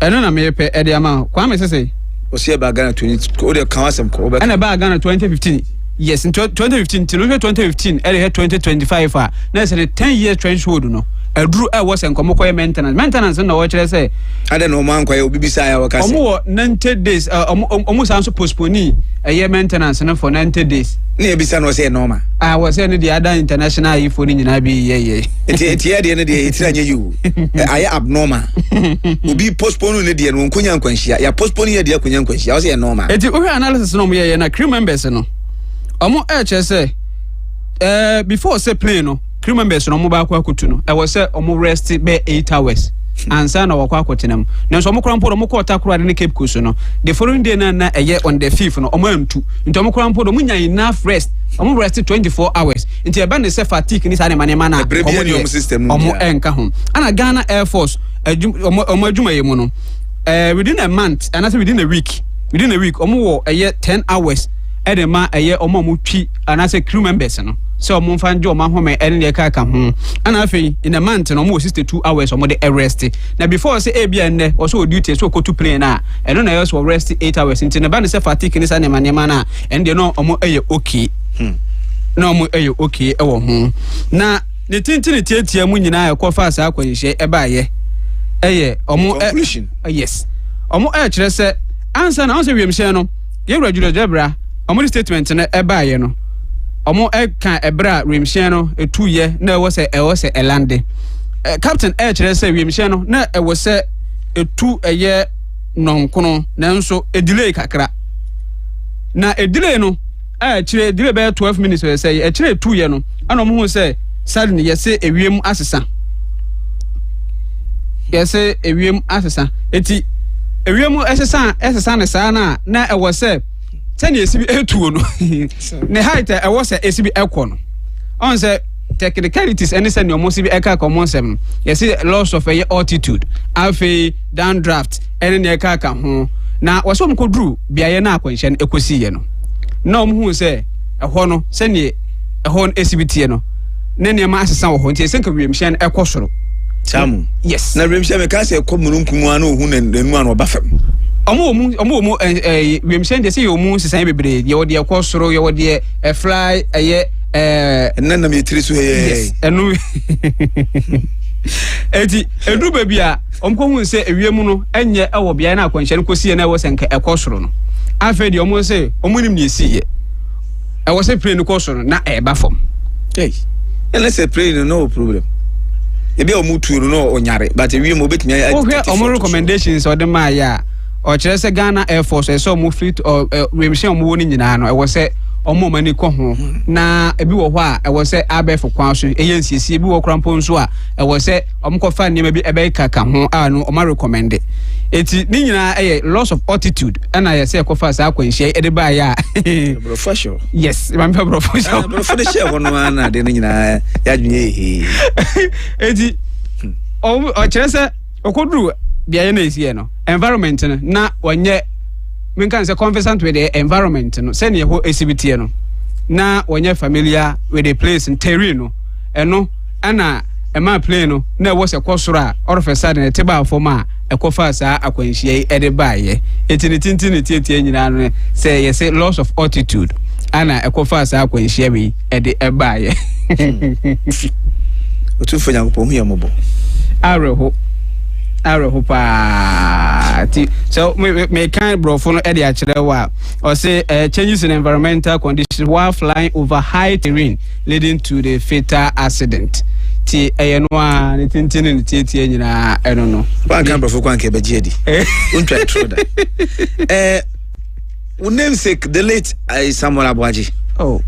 eno na me pe e de ama kwa me say o see ba Ghana 20 o de kan asem ko and ba Ghana 2015 yes in 2015 till 2015 early 2025 na say 10 years threshold no edru was enkomo koye maintenance na wo kire say ade no man koye obibisa ya wo kase omo 90 days omo sanso postpone a maintenance no for 90 days na ebisa no say normal was say no the other international ifo ni nyina bi ye eti ye de ne de etira nya you aye abnormal obi postpone ne de no nkonya nkwanhia ya postpone ye de akonya nkwanhia wo say normal eti o analysis no mo ye na crew members no omo say before say plane no crew members no mo ba kwa kutu no was say omo rest be 8 hours ansa na wakwa akotenam na so omo krampo omo ko otakura ne Cape Coast no the following day na on the 5th no omo antu nti omo krampo omo nya enough rest omo rest 24 hours nti eba ne se fatigue ni sa ne manema na omo enka ho ana Ghana Air Force omo adwuma ye mu no within a month and within a week omo wo 10 hours edema omo twi anase crew members no so omo fanjo omo home ene ne ka ho ana afi in a month no omo 62 hours omo de rest na before say ebia nne also duty so ko to plane na eno na yes rest 8 hours nti ne ba ne se fatigue ni sa ne manema na ende no omo okay na omo okay e wo ho na ne tintini tietia mu nyina ekofa asa akwanhye e ba ye omo yes omo kire se ansa na onse wiemhye no ye wura debra omo statement na e ba ye no omo kan ebra wiemhye no etuye na e wo se elande captain kire se wiemhye no na e wo se etu nonkono na nso delay kakra na delay no kire delay be 12 minutes we say kire etuye no ana omo hu se suddenly yese ewiem asesa eti ewiem asesa ne saa na e wo se tani esibi etuo no ne height e wo se esibi ekọ no on se technicalities any send your must be eka common seven yesi loss of altitude afi downdraft any ne eka ho na wo so mko dru biaye na akwanhye no ekosi ye no na omhu se eho no se ne eho esibitie no ne ne ma asesa wo ho nti senka wiemhye no ekosoro chamu yes na wiemhye me ka se ekomununkum anu ohu na nu anu obafam omo wiemhye de se yo mu sesan bebre ye wo de ekosoro ye wo de fly nana me tiri so yes enu eti edu baby a omko hu se ewiem no enye ewo bia na akwanhye no kosie na ewo senka ekosoro no afa de omo se omunim ne esiye ewo se plane kosoro na eba fom let's say plane no problem ebi omu tuo no onyare but ewiem obetimi omo recommendations odema ya o kire se Ghana Air Force so omo fleet wiemhye omo woni nyina no ewo se omo mani ko ho na ebi wo ho a ewo se abefo kwan so eyensiesi ebi wo krampo nso a ewo se omko fa nima bi ebe kaka ho a no oma recommend eti ni nyina loss of altitude ana ye se kofa sa akwanhye ede ba ya professional yes ma me professional professional ho no ana de ni nyina ya dwuye eti o kire se okodru bia ye na esie no environment na wonye we can say conversant with the environment no send your exhibit no na wonye familiar with the place and terrain no eno ana e ma play no na wo se kwosoro a orofesa de teba afoma ekofa sa akwanhie ede baaye etini tietie nyina no say yes loss of altitude ana ekofa sa akwanhie we ede baaye otu fanya ko hu yamobo areho So me kind bro for no Eddie Achrewa or say changes in environmental conditions while flying over high terrain leading to the fatal accident. Ti eyenwa ni tintin ni tie nyina I don't know. One kind bro for kwan ke bejiedi. Untwa troda. Wo namesake the late Samuel Abwaji. Oh.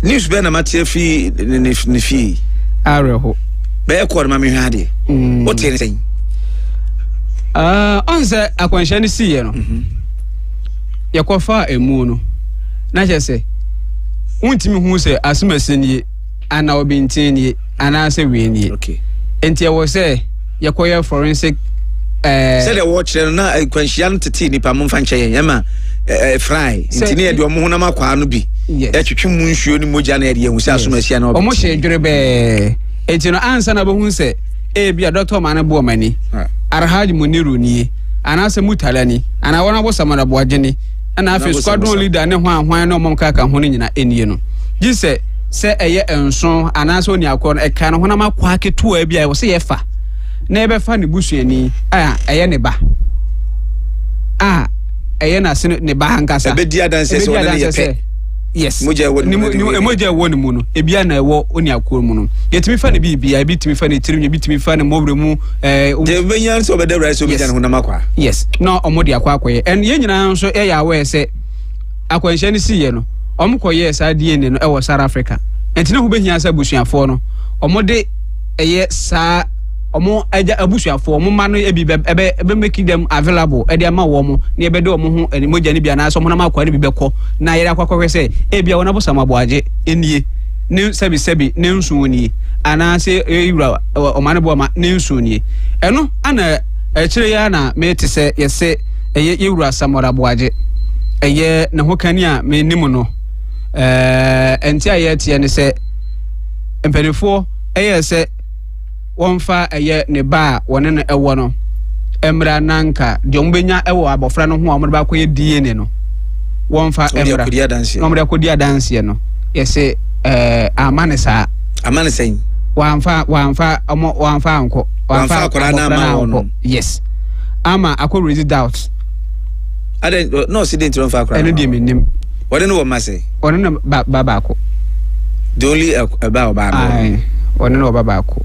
News be na matie fi ni fi. Areho. Be e kwor ma me hwade. What you saying? Onse akwansha ni siye no. Yakofa emu no. Na je se untimi hu se asumase ana obintini ana se weni. Okay. Enti e wo se yakoya forensic say the watch na akwanshia no tete ni pa mo mfa nche yema fry enti ne de omo na makwa no bi. Etwetwe mu nsuo ni moja na ye hu se asumase na omo hye dwere be enti no ansa na bo hu se bia doctor man bo mani arhaji muniru ni anase mutalani ana wona bo samara bo agene ana afi squadron leader ne hwan no mom kaka ho nyina enie no gise se eye enso anase oni akọ e kan ho na makwa aketu a bia wo se ye fa na ebe fa ne busuani eye ne ba eye na se ne ba hankasa ebe dia danse so na ye pe. Yes. Moja woni mu no ebia na ewo oni akọ mu no yetimi fa ne bibia ebitimi fa ne tirim ebitimi fa ne mobre mu de benya so be de right so benya ho na makwa. Yes. No omodi akwakoye en ye nyina nso e ya we se akwanhye ne siye no omkoye sa DNA no e wo South Africa entine ho behia sa busuafo no omode eye sa omo aja abusuafo omo ma no ebi ebe make them available e de ama wo mo na ebe de omo ho moja ni bia na so mo na makwa ne bi beko na yere akwakwe se e bia wona bosama boaje enie ne sebi ne nsuoni ana se ewura omane bo ma ne nsuoni eno ana kire ya na me te se yese eye ewura samora boaje eye na ho kani a me nimu no enti aye tie ne se empenifo eye se wonfa eye ne ba wone no ewo no emra nanka de ombenya ewo abofra no ho omre ba koye DNA no wonfa emra omre akodi adanse no yese amane sen wamfa anko wamfa akora na ma no yes ama akọ ready doubt no accident wonfa akora eno de menim wode no wo ma say wone no baba akọ the only about no wone no baba akọ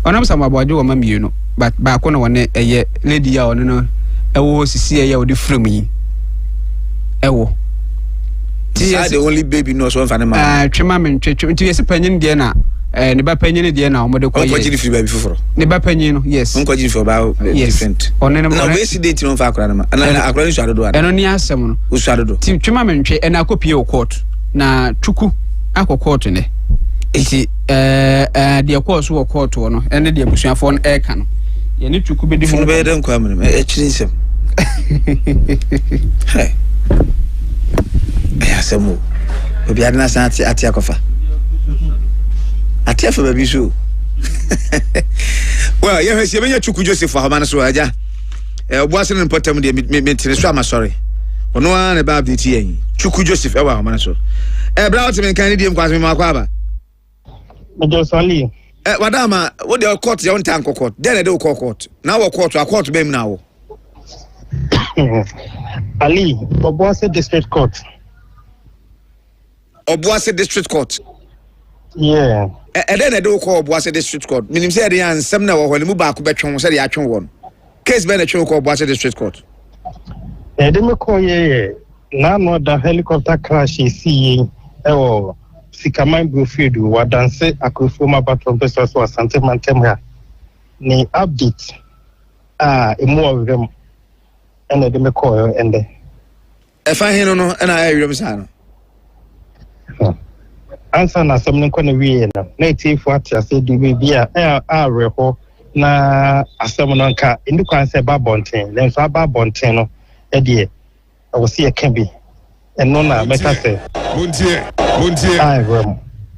onam sama boaje wo mamienu but ba ko no wone eye lady ya wone no ewo sisi eye odi from yi ewo the only baby no so mfa ma twema me twetwe nti yesi panyin de na ne ba panyin de na omode ko ye ko jiri fi baby foforo ne ba panyin no yes on ko jiri fi ba different onne na we accident no mfa akora na ana akora ni swado do ana eno ni asem no uswado do ti twema me ntwe ena akopie o court na tuku akọ court ne enti de course wo court no ene de abusuafo no eka no ye ne tuku be di ho be den kwa amene e chirisem hey ya semu obi adna san ati akofa ati afa baby so well ye hwese benya tuku Joseph ahoma no so aja obuase no potam de me tire so ama sorry ono an na ba update yen tuku Joseph ewa ahoma no so bra what me kan de mkwase me makwa ba Mjosali wadama what the court ya unta court then they call court now a court be now Ali Obuase district court yeah then they call Obuase district court minim say dey ansem na wo hɔ ne mu ba ko betwon say dey atwon won case be na twon call Obuase district court dey me call ye na no da helicopter crash see ewo Sikaman Brofield wadanse akrofoma patron person so asante mantemra ni update emu of ene de me call ende e fa hin no na ayewem sa no answer na something ko na wie na native ati ase di bia reho na asem no nka ndi kwan se ba bonten then so ba bonten no e de I was see a can be eno na meka se Montie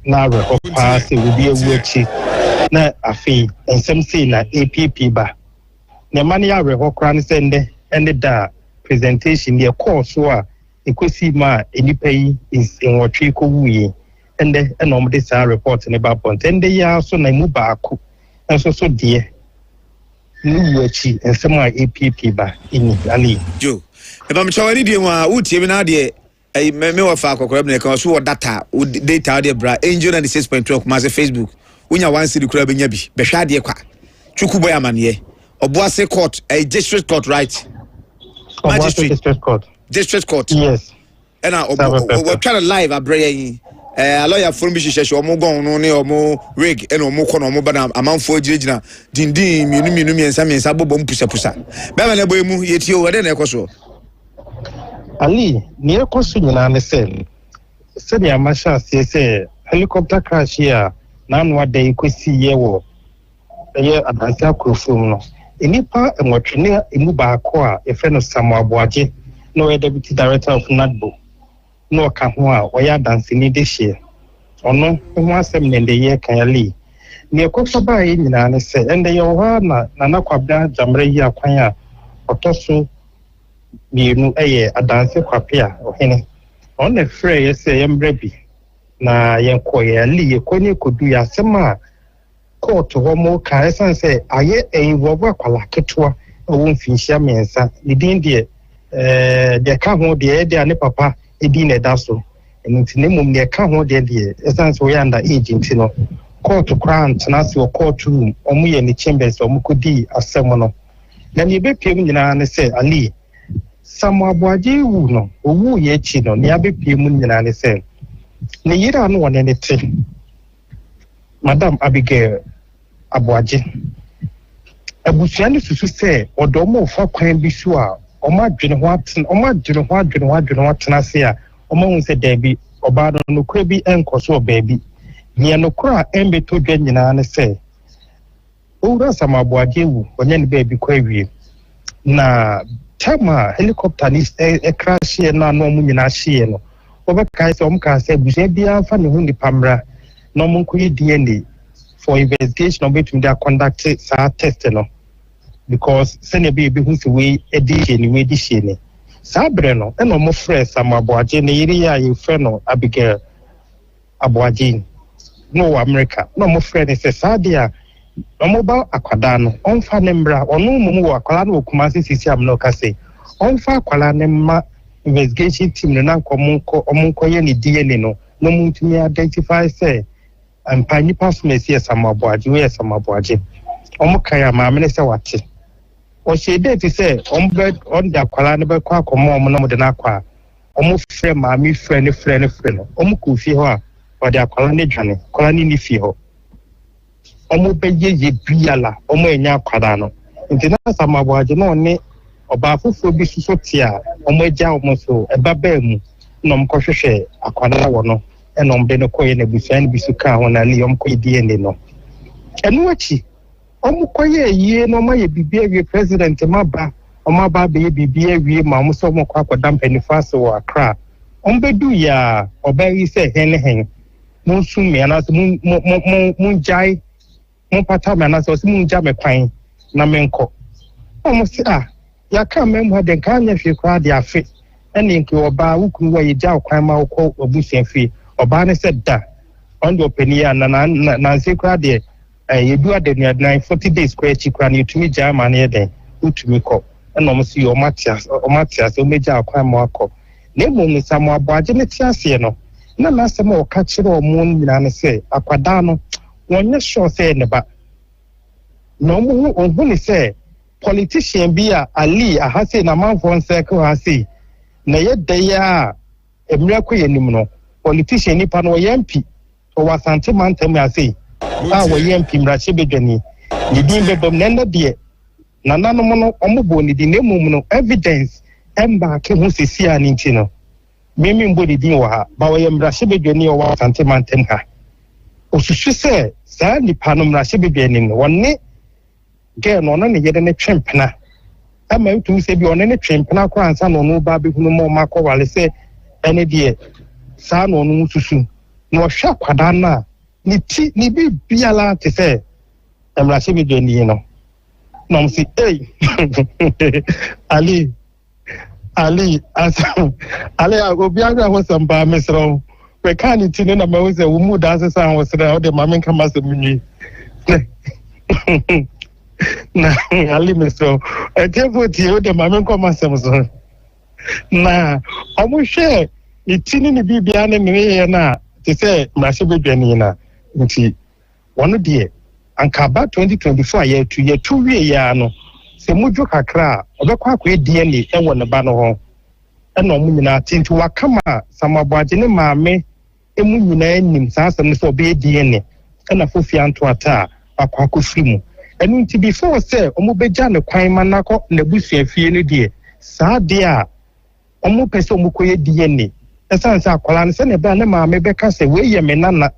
na reho pass we be wuchi na afi ensem sei na APP ba ne mane ya reho kra ne sende ende da presentation the course so ekosi ma enipa yi is in watwe ko wuye ende enom de sa report ne ba pont ende ya so na mu ba ko enso so de Nuachi and some APP ba in Ali. Joe, if I'm showing you what you know, a memo of our correct data, data, dear bra, angel and the 6.12, Master Facebook. When you want to see the crab in Yabi, Beshadi, Chukuboya Manie, or Boise Court, a district court, right? Magistrate District Court. District Court. Yes. And we're trying to live at Bray. A lawyer from Michigan, or more gone, or more rig, and or more corner, more but a month for Jina, Dindim, Minumi, and Sammy Sabobom Pusa Pusa. Bamanabomu, yet you were then a coso. Ali, near Cosun, and said, Senia Masha say, helicopter crash here, none what they could see year. A year at Antaku. Inipa and what near Imuba, a friend of Samoa Boaji, no deputy director of NADBO. No Kahua, or ya dancing this year. Or no, one seven in the year can you leave? Near Coxaba in an essay, and the Yohana, Nanaquabda, Jamreya, Quaya, or Tosso, be no a dancing quapia, or henny. On the fray, say, Embrebi. Na Yankoya Lee, Quany could do ya sema. Court to one more cars and say, I yet a robber qualacatua, a won't finish your mensa, the Dindia, the account the papa. Edine daso and it's name the account there essence we under agent you know court to crown tenasi or court room or me in the chambers or mukudi as someone then you be paying and say Ali Samoa Boaji no who ye chino near be paying and say Nira no one anything Madam Abigail Aboaji Abusiani to say or domo for crime be sure Oma dwene ho atena se a oma hu se dabi oba no kura bi enkoso baabi nia no kura embeto dwa nyina ne se owura samaboade wu onye ne baabi kwa wie na tama helicopter ni crash na no mu nyina hye no obeka se omka se busia bia fa ne hu ni pamra no mu nkoyi DNA for investigation obetum dia conduct sa test no because send a baby who's away edition ni Sabreno and no more fresh Amaboaji area you friend Abigail Aboaji no America no more friend is a Sadia no mobile aquadano on Fanembra or no more aqualano Kumasi Sisiam no Case on far qualanema investigation team the Nanko Omunko Yeni DNA no muntimi identify say and Pani Pass Messias Amaboaji where Samaboaji Omokaya Mamesa Watch. Or she did to say, on the Qualana Quack or more Monomodanaqua, almost friend, mammy, friend, Omuku Fiho, or the Qualani Johnny, Qualani Fiho. Omo Beji Biala, Omo Nya Quadano. In the Nasamawaji, no ne, or Bafu Bisotia, Omeja Moso, a Babem, Nom Koshe, a Quadano, and on Benokoy and a Busan Bisuka on a Leon Koy no. And watchy. Omukoye ye no ma ye bibia president maba omaba be bibia wie ma mo so mo kwa dampani faso wa Accra ombedu ya obayi se hen mo sumi ana so mo jai mo pata me ana so mo nja me kwan na menko omo se ya ka mem ha den kan nya hwe kwa de afe ene nke oba wukuru wa ye ja kwan ma wo obusian fi oba ne se da on the opinion na se kwa de you do at the 40 days square chicken to me German here then to me cop and almost your Matias or major crime more name only some more budget no last more catch it or moon and say aquadano one not sure say but no more when say politician be Ali a has in a month one circle has see na yet they are a miracle anymore politician nipan or MP or was anti-man tell me I say we MP Mrachibedani. You doing the Bomnenda dear. Nana no omoboni di name no evidence emba ke hu sisi ani ntino. Mimi mbodi din wa ha ba we Mrachibedani o wa santemantem ha. Osusu se sa nipa no Mrachibedani no wonne ge no na ne yede ne twempena. Ama utu se bi one ne twempena kwa ansa no no ba be hunu mo makọ wale se ene die sa no no susu. No hwa kwada na ni bi biala te se Mrachibedani no. No see hey Ali as Ali obiaga was some ba mesro we can it na me we say we mu dance sound was there the mama kan mas munyi Na ali me so etefoti o de mame nkoma sem so. Na omo hwe itini ni bibia na me na te say mrahye bedwani na nti wono de ankaba 2024 ye tu wie ya no se mudwo kakra obekwa akwa DNA ewo ne ba no ho ena omo nyina tinti wakama samaboaje ne maame emu nyina nim saasam ne so obe DNA ena fofi anto ata akwa akofiri mu enu nti before say omo beja ne kwan manako na busua fie ne de saa de a omo pese omo koye DNA esanse akwala ne se ne ba ne maame beka se we ye me nana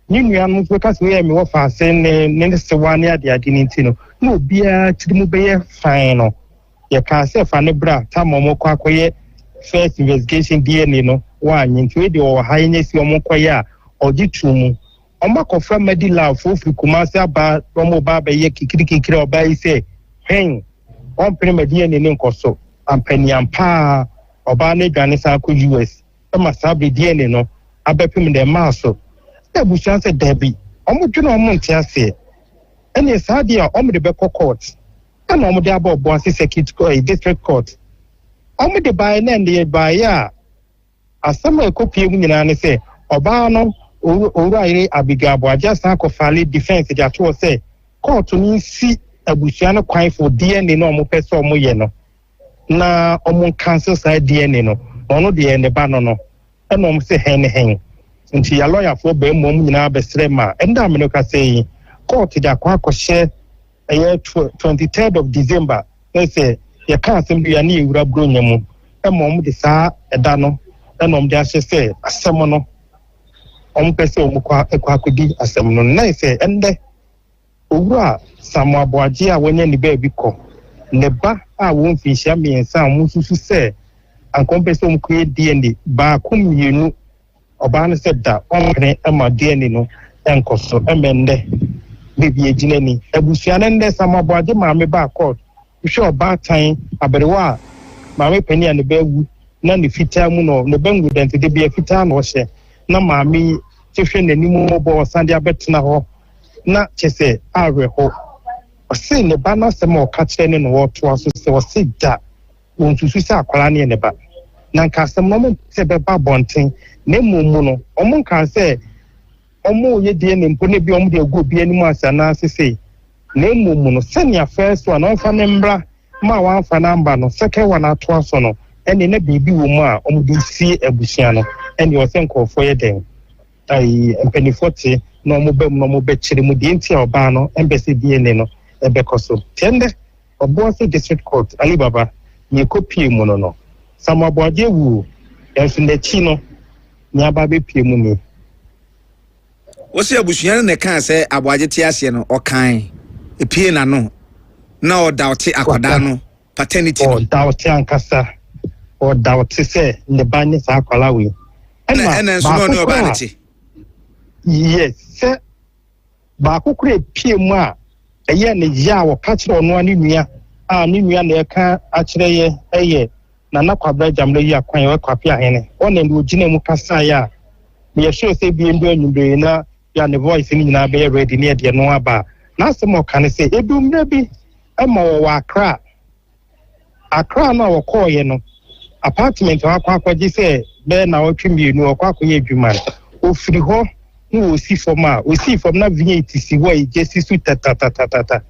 ni nua no beka se we ye me wo fa se ne se wane ade ade ni nti no na obia tiri mu be ye fine no ye ka se fa ne bra ta momo kwa koye first investigation DNA no wa nyi nti we de o ha yen si omo koye a ogitu Omba kofra medila fofi kumase aba omo ba be ye kikiri oba yi se hen on pre medie ne nkoso ampani ampa oba ne dwane sa ko US e masabe die ne no abepim de maso e bu chance debi omo dwena omo ntiase ene sadia omo de be court ana omo de aba ase circuit court district court omo de buy na de buy ya asama ekopie mu nyina ne se oba no Ori Abigabo just akofale defense ja to say court ni si abusua no kwan for DNA no mo pese omo ye no na omo cancel side DNA no ono de ne ba no e no mo se hen nti ya lawyer for be mo nyina be srema enda me no ka say court ja kwa akoshe 23rd of December say ya ka asem bia na ewura bronya mu e mo de saa eda no e no mo de ahye say asem no ompese omukwa ekwakodi asem no na ise ende owura samuaboaje a wanya ni ba bi ko ne ba a won fi hia miensa amususu se ankompese omukwe DNA ba komienu oba ne se da onkre ema DNA no enkoso emende bibi ejinani abusua nende samuaboaje maame ba court hwe oba tan aberewa maame pani ane ba wu na ne fitaa mu no ne bangu dente de bia fitaa no hye na maami chefwe nanimu bo sande abetena ho na chese awe ho ose ne ba na sema okache ne no woto aso se ose da wonsusu se akwala ne ba na nka asem no se be ba bonten na mumu no omo nka se omo ye die ne mpo ne bi omo de go bi animu asana sese na mumu no se nia first one on fa ne mbra ma wan fa namba no second one ato aso no ene na bibi wo mu a omo de si abusua no ene o se nkofo ye den ai empenifote no omo bem no omo be chire mu de ntia oba no embassy DNA no ebe koso tende oboase district court Alibaba ye kopie mu no samaboaje wu enso na chi no ni aba be pie mu ni wosi abusua ne kan se aboaje ti ase no okan epie na no na o daughter akwada no paternity no daughter ankasa o daughter se ne banye sa akwala we ena so no oba na chi yes se ba kokure pie mu a eye ne ya wo ka kire ono ani nua a ni nua na eka a kire ye eye na nakwabra jamle yi akwan ye kwapi ahene ona ndi ogina mu kasa ya me show se bi ndo anyumbe na ya ne voice ni nyina be ready ne de no aba na asemo kan se edum na bi ema wo akra na wo koye no apartment akwaji se be na wo twimi nu akwakoye adwuma ofiri ho no osi fom na vinyeti si wo ejesi su tata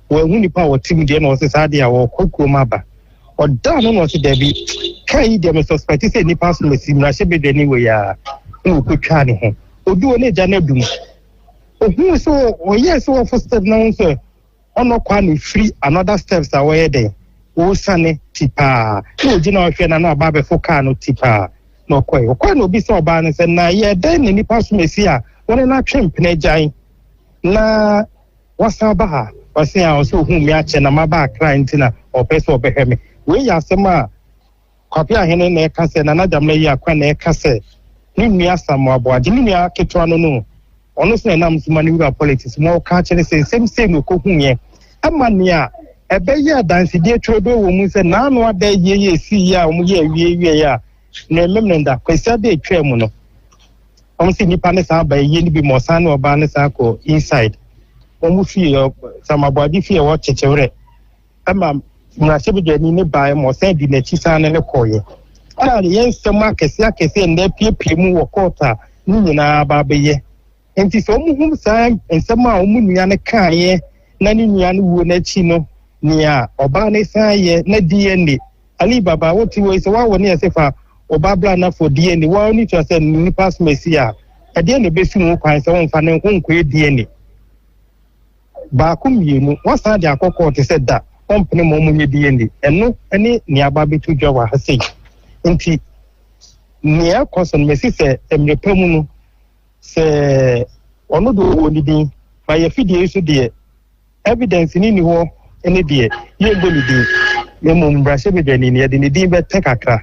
wo hu nipa wo tim de na wo se sade a wo kokro maba oda no se debi kai de me suspect se nipa so mesi na she be de ni we ya no kwatwa ne ho odu ne ja na dum ohu so o yes wo first step na so ono kwa no free another steps a wo ye de wo sane tipa no gina wo hwe na ba be foka no tipa no kwa no bi so oba ne se na ye de ne nipa so mesi a wona na twemp na jan na wasaba ha wase a so hu mi a che na maba client na opeso obeheme we ya sema kwapi ahene na eka se na nadamle yi akwa na eka se ni nua samu aboaje ni nua ketwa no ono se na msuma ni ura politics mo ka chere se same ko hu ye amania ebe ya dance die trodo wo mu se na anu ada ye si ya mu ye wie ya na memnenda kwesa de twa mu no om se nipa ne sa ba ye ni bi mo san oba ne sa ko inside omu fie samabwadi fie wo chechewre ama mrashebedwani ne bae mo sen di na chisane ne koye ala yen sema akese nda piepie mu wo kota ni nyina ba beye enti so mu hum sa ensema omu nua ne kaaye na ni nua ne wo na chi no nia oba ne saye na DNA ali baba woti wo se wa woni esefa oba bla na for DNA wa oni to say ni pass mesia e DNA be fi mu kwan se won fa ne nko DNA ba kum yenu wasa de akoko te se da company mo mu DNA eno ene ni aba betu dwa wa hase nti ni akoson mesi se emrepamu no se ono do woni din ba ye fidie so de evidence ni ho ene de ye goli din ye mo mbrase be dani ne de ni din be tekakra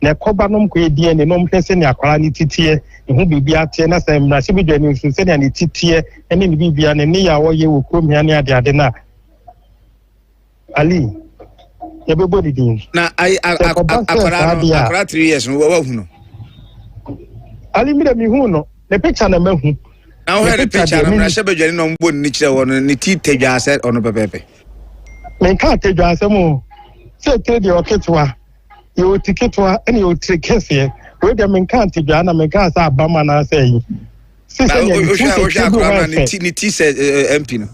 na koba nom ko edie ne nom pese ne akwara ni titie ehu bibia tie na se mbrase be dani so se ne titie ene ni bibia ne ya wo ye wo krom ya ne ade na ali ye be body din na ai akwara 3 years no wa hu no ali mi de mi hu no the picture na mahu na wo the picture na mbrase be dani no mbo ni kire wo no ni ti tedwa ase ono pepepe men ka tedwa ase mo se te de oketwa yo tiketwa ene yo tikese we de men ka tedwa na men ka sa abama na ase yi se se ya ni ti se MP no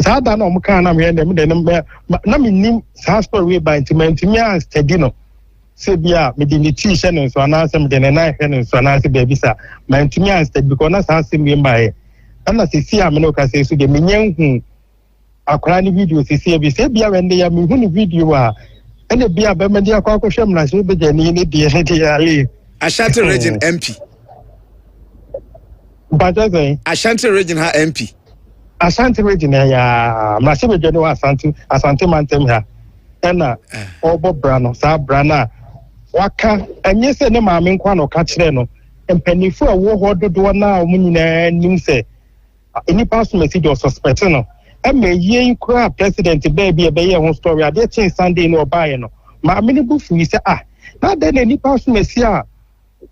sa da na mo ka na me de na me nim sa story we by intimate me as tedino se bia me de ni ti she no so na ase me de na he no so na ase be bisa man to me as because na sa ase me mbae ana se si am no ka se so de me nyanhu akwara ni video se bi se bia wende ya me hu ni video a ene bia be me de akwa hwem na se be de ni de ali Ashanti region MP Bajaze Ashanti region ha MP Ashanti region ya ma se be de no Asante mantem ha ena obo brano sa brana waka enye se ne maame nkwa no ka kire no empanifu a wo ho dodo na omunyina nim se any pass message or suspect no ye nkura president baby e be ye ho story ade chin Sunday no obaye no maame ne bufu yi se na de na any pass message a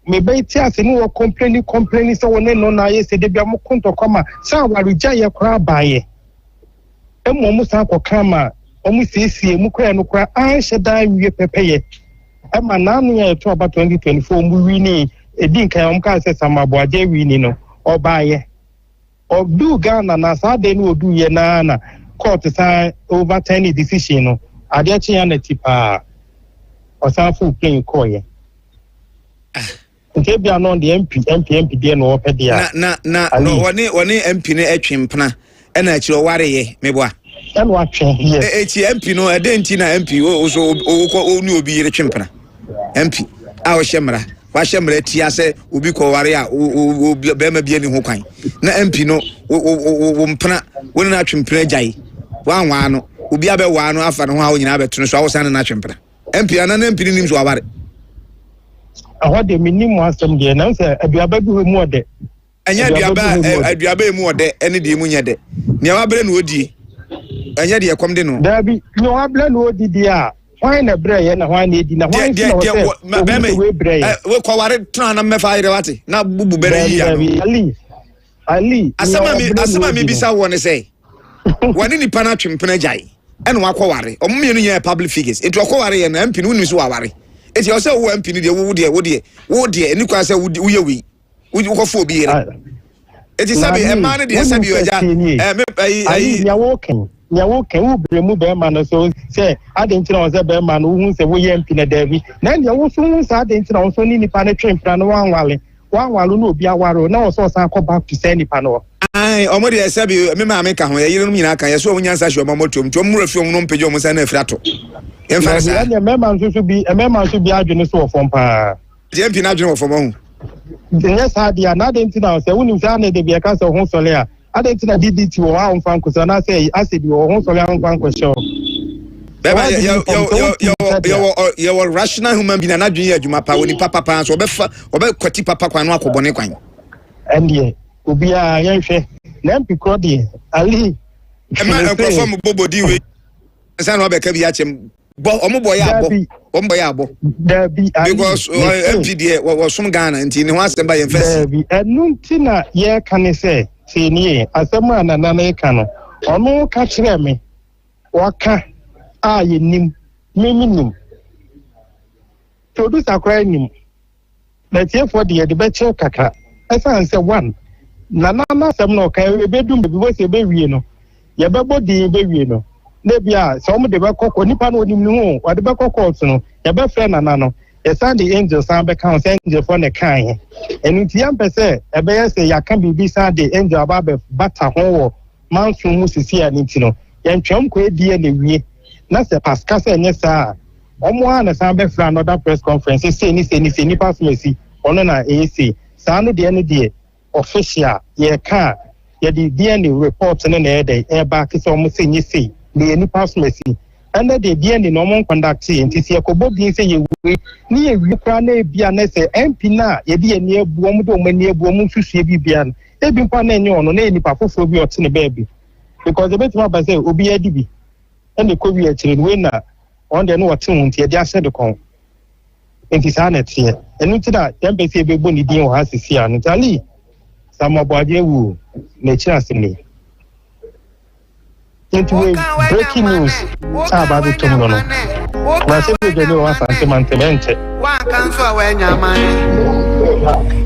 me be ti ase no wo complain se wona no na ye se de bia mo konto koma sa warija ye kura baye mu sa kokama omu siesie mu kura no kura anhyeda wie pepeye ama nanu ya to about 2024 mu wini edin kan om ka se samaboaje wini no obaye odu Ghana na sade no odu ye na court sa overturn decision no ade chi ya na tipa osafu play koye nke bia no the MP de no opede a na woni MP ne atwempena ena akire wareye meboa and watching yes MP no edenti na MP so oni obi yire twempena MP a wo hyemra wa hyemra tia se obi ko ware a be ma bia ni ho kwan na MP no wo mpena woni na twempena jai wanwa no obi abe wa no afa no ho a wo nyina abeto no so awo san na twempena MP ana na MP ni nim so ware ahode minimum asem de na se aduaba bi mu ode anya aduaba mu ode ene de mu nya de ne wa bere no odi anya de ekom de no dabi no wa bere no odi dia why na bre ye na why na edi na why we kwaware tuna na mefa ire wate na bubu bere yi ya ali asama mi bisa woni say woni ni pana twempena jai ene wa kwaware omme no nya public figures etu kwaware ye na MP no so waware eti o say wo MP ni de wo de eni kwa say wo ye wi wo kofo obi ire eti sabi e man de sabi oja ai nyawo ken wo bre mu be man so say adentina o say be man wo hu say wo ye MP na davi na nyawo so hu say adentina o so ni nipa na twempra no wanwale no obi awaro na o so san ko back to say nipa no ai omo de sabi me ma me ka ho ye yire no nyina kan ye so wo nyansa hwe omo tom mura fi omo no mpege omo sa na afrato emfarasa ya me man so bi adwene so ofom pa je MP na adwene ofom ho yes adia na adentina o say woni sa na de bi ka so ho sole a adentina DDT wo ha onfan ko so na say asedi wo ho sole onfan ko show beba yo rational human being na adwene adwuma pa woni papa so obe kwati papa kwan no akobone kwan endie obi a yenhwe na MP krodi ali ema perform bobodi we nsa na obe ka bi achem omo ya abo dabi because MP de wo som Ghana nti ne ho asem ba ye fes dabi enunti na ye kan say see ni asɛm a nana na eka no ɔno ka kyerɛ me waka a yɛnim meminim producer kora nim na tiefo de yɛde bɛkyerɛ kakra ɛsan sɛ one nana na asɛm no ka ebedum bi wo sɛ bewie no yɛbɛbɔ de bewie no na bia sɛ ɔmo de bɛkɔ nipa no onim no wɔde bɛkɔ court no yɛbɛfrɛ nana no yɛsan de angel san bɛka sɛ angel fo ne kan he ɛno nti yɛmpɛ sɛ ɛbɛyɛ sɛ yɛaka biribi san de angel aba bata ho wɔ manso mu sisi a ne nti no yɛntwɛm kɔ edie na wie na sɛ paska sɛ nyɛ saa ɔmo a na san bɛfrɛ another press conference sɛ ni nipa so asi ɔno na ɛyɛ saa no deɛ ne deɛ official yɛka yɛde DNA report ne na ɛde ɛba kisa ɔmo sɛ nyɛ sei na yɛ nipa so asi ɛna de DNA na ɔmo conduct nti sɛ yɛkɔbɔ bi sɛ yɛwie ne yɛwie kora na ebia na sɛ MP na yɛde yɛ ne abu ɔmo de ɔmo ani abu ɔmo nsusue bi bia no ebi mpa na ɛnyɛ ɔno na yɛ nipa foforɔ bi ɔte ne baabi because ebetumi aba sɛ obi adi bi ɛna kɔwi akyire no wei na ɔn deɛ no wɔte ho nti yɛde ahyɛ de kɔn nti saa na ɛteɛ ɛno nti na yɛmpɛ sɛ yɛbɛbɔ ne din wɔ ha sisi a no ntali samabɔade wu n'akyiri asɛm ni nti wei breaking news a ba bi tom no no na sɛ bi dwene wɔ asante mantɛmɛnkyɛ wanka nso a wanyamane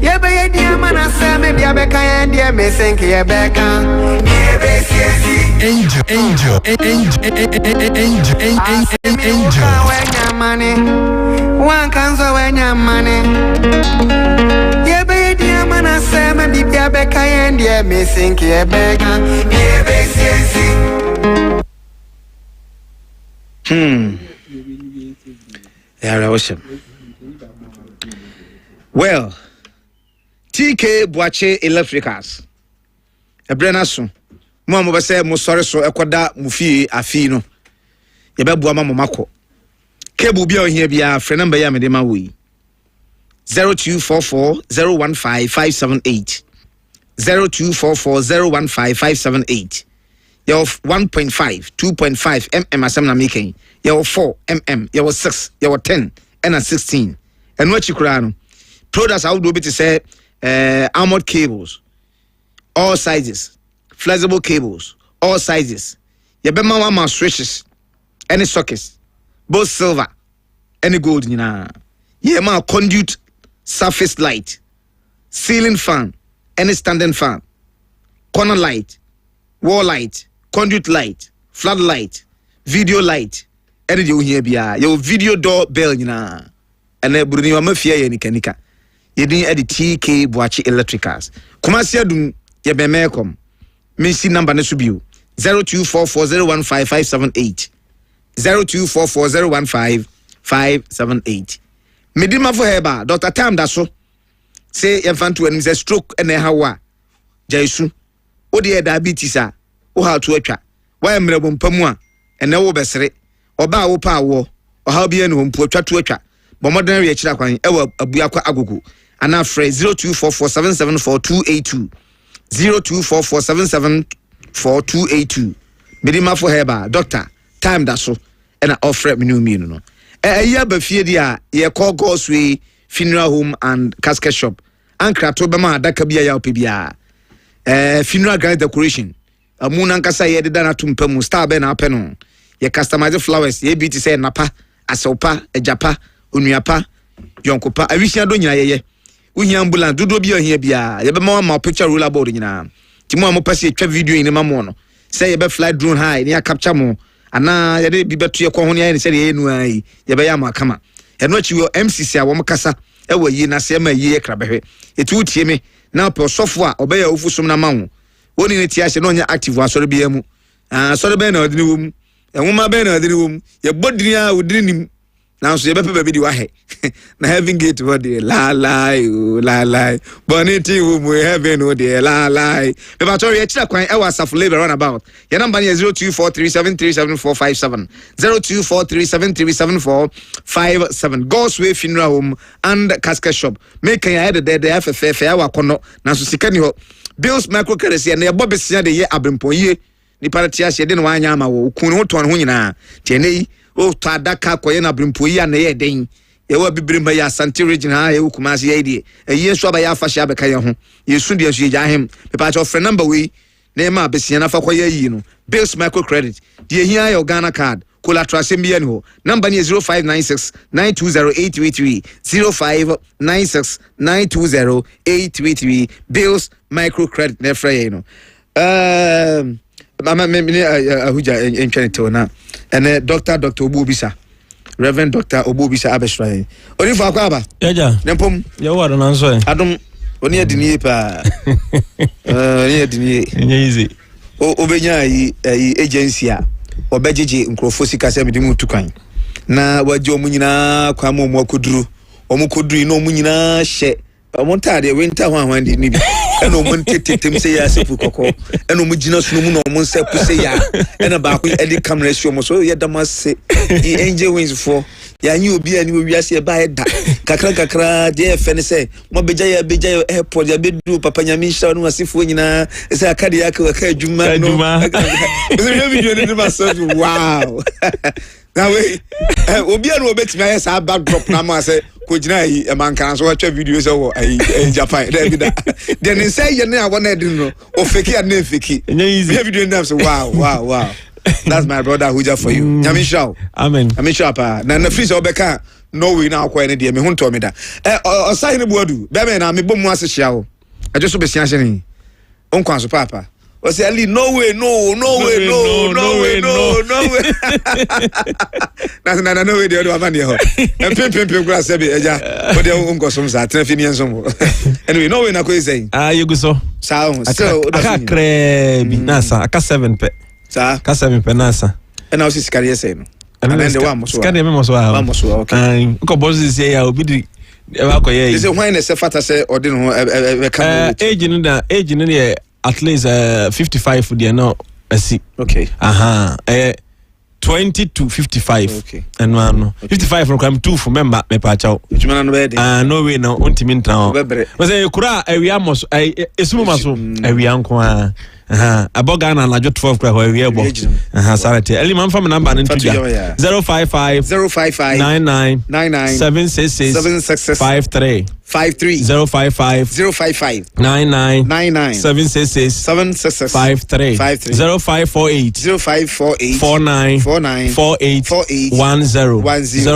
yɛbɛyɛ diama na sɛ me bia bɛka yɛn deɛ mesenke yɛbɛka yɛbɛsiesi Angel. wanyamane wanka nso a wanyamane yɛbɛyɛ diama na sɛ me bia bɛka yɛn deɛ mesenke yɛbɛka yɛbɛsiesi Yeah, awesome. Well, TK Boache Electricals. Ebrenaso. Mo mo bese mo sori so ekoda mo fie afi no. Ye be boa ma mo mako. Cable bia ohia bia frɛ number ya me de ma wo yi. 0244 015 578. 0244 015 578. You're 1.5, 2.5 mm asem na making. You're 4 mm, you're 6, you're 10, and 16. And what you crown products I would do to say armored cables, all sizes, flexible cables, all sizes. You be my switches, any sockets, both silver, any gold, you know. Yeah, my conduit surface light, ceiling fan, any standing fan, corner light, wall light, conduit light, floodlight, video light, any you hear bia your video door bell nyina ene buruni wa mafia ye nika ye din edi TK Boache Electricals Kumasi adum ye be mekom mensi number ne so bio 0244015578 0244015578 medima for heba Dr. Tam da so say ye fanto anim say stroke ene hawa jaisu odi e diabetes a wo ha to atwa wa emre bompamu a ene wo besere oba wo pa wo oha bia ne hompu atwa to atwa bomoden re akira kwan ewa abua kwa agogo ana frɛ 0244774282 0244774282 medima for heba Dr. Time da so ena offer me no eya ba fie dia ye call Godsway Funeral Home and Casket Shop ankra to be ma adaka bia ya opebia funeral grand decoration amuna nkasa ye deda na tumpamu star be na apeno ye customize flowers ye beauty say napa asopa ejapa onuapa yonkopa awisia do nyina ye uhia ambulance dodo bia ohia bia ye be ma picture roller board nyina timo amopase etwa video ni mamo no say ye be fly drone high ni capture mo ana ye de bi beto ye ko ho ni say ye nu ai ye be ya makama eno achi wo MCC a wo mkasa ewa yi na se ma yi krabehwe etu tie me na pe sofo a obeya ofusom na mawo woni ne tie ahye no nya active asore bia mu asore be na odini wo mu enwuma be na odini wo mu ye bodini a odini nim na so ye be pe ba bi di wa he na heaven gate wo de la boniti wo mu heaven wo de la be ba tori ye kira kwan ewa safo labor run about your number is 0243737457 0243737457 Godsway Funeral Home and Casket Shop make ya head there FFF ya wakono na so sika ni ho bills micro currency na ye bobesia de ye abempoye ni party ahye de no anya ama wo kunu ho ton ho nyina tienei o to adaka koye na abempoye na ye den wa bibirima ya Asante region ha ye Kumasi ye die ye so aba ya afa hia beka ye ho ye su de so ye ahem me pa cho friend number we na ma besia na fa kwa ye yi no Bills microcredit de hia your Ghana card collateral sembia ni ho number ni 0596 920833 0596 920833 Bills microcredit na fra ye no mama me ahuja entwenete na ene Dr. Obubisa Reverend Dr. Obubisa Abeshrai oni fa kwa aba yaja nempom ya wado na nso adom oni adini pa oni adini easy obenya yi agency a obejeje nkrofo sika se mede mu tukan na waje omunyina kwa mo akoduru omukoduru no omunyina hye omontade winter hwan di ni bi eno omontetetem se ya sepu kokko eno omugina sunu mu no omonsepu se ya ena ba ko edi camera show mo so ye damase e angel wings for ya nyi obi ani wiase ba eda kakra de fene se mo beja ya airport ya bedu papa nyami sha no asifu nyina se akade ya ka adwuma no se video ni ma so wow na we obi anu obetimi aye sa backdrop na ma se ko gina yi e man kan so watch video se wo Japan da then say ye na wona edin no o fake and na fake video na so wow that's my brother Huja for you nyami show amen pa na free so obeka no we na akwa ne de me hu nto me da osahi ne buadu be me na me bom ase hia wo ajo so be sia hye ni onkwan so papa o say ali no way no na no way de o amani ho pem kura se be eja o de onkosom sa trafi ni ensom anyway no way na ko say you so so aka kre bi nasa aka 7 pe sa aka 7 pe nasa na o si skari say no and then the one mo so skari me mo so okay ko boss say ya obi di e ba ko ye is when se fata se odi no e ka age no dey at least 55 for the no see okay 20 to 55 okay and no 55 from crime 2 for member me pa chao jumana no be dey no way no ontimi ntan o say kura awia mos esumu maso awia nko aboga na najo 12 kura awia bo sarate eli man fam number no tuga 055 99 766 53 055 99 766 53 0548 49 48 10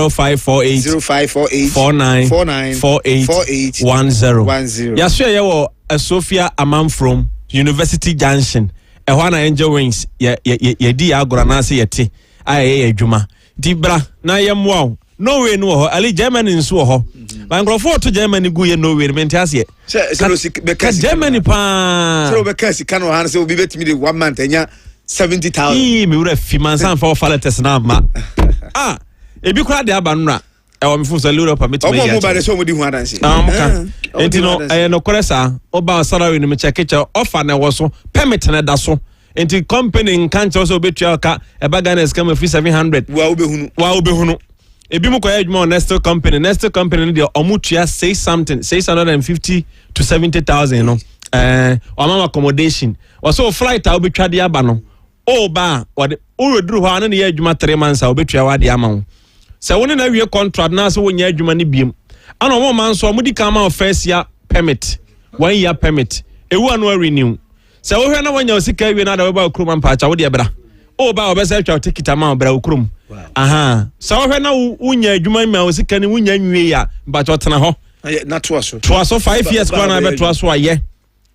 0548 49 48 10 yasua yewo Sophia Amam from University Junction ehwana Angel Wings ye di agora na se yete aye adwuma dibra na yemwo no way no ho ali Germany nso ho bangrofo to Germany gu ye no way menti ase se Germany pa se be kasi kan han se obi betimi de 1 month enya 70,000 me wura fi mansan for falates na ma ebi kura de aba nra e wo me fu so Europe metimi ya mo ba de so mo di hu adanse enti no no koresa oba salary no me check offer na wo so permit na da so enti company nkan che so betua ka e ba Ghana scam free 700 wa obehunu ebi mu koya adwuma next company de omutua say something 650 to 70,000 no mama accommodation so flight a obetwa de aba no ba wode uroduru ho ane ne adwuma 3 months a obetua wa de ama wo se woni na wie contract na so wonya adwuma ne biem ana mo man so mudi kama first year permit 1 year permit ewu anu renew se wo hwe na wonya osika wie na da we ba okrum pa cha wo de bra ba obesa twa ticket ama bra okrum se wo hwe na wonya adwuma ma osika ne wonya nwie ya ba cha tena ho na to so 5 years kwa na be to so aye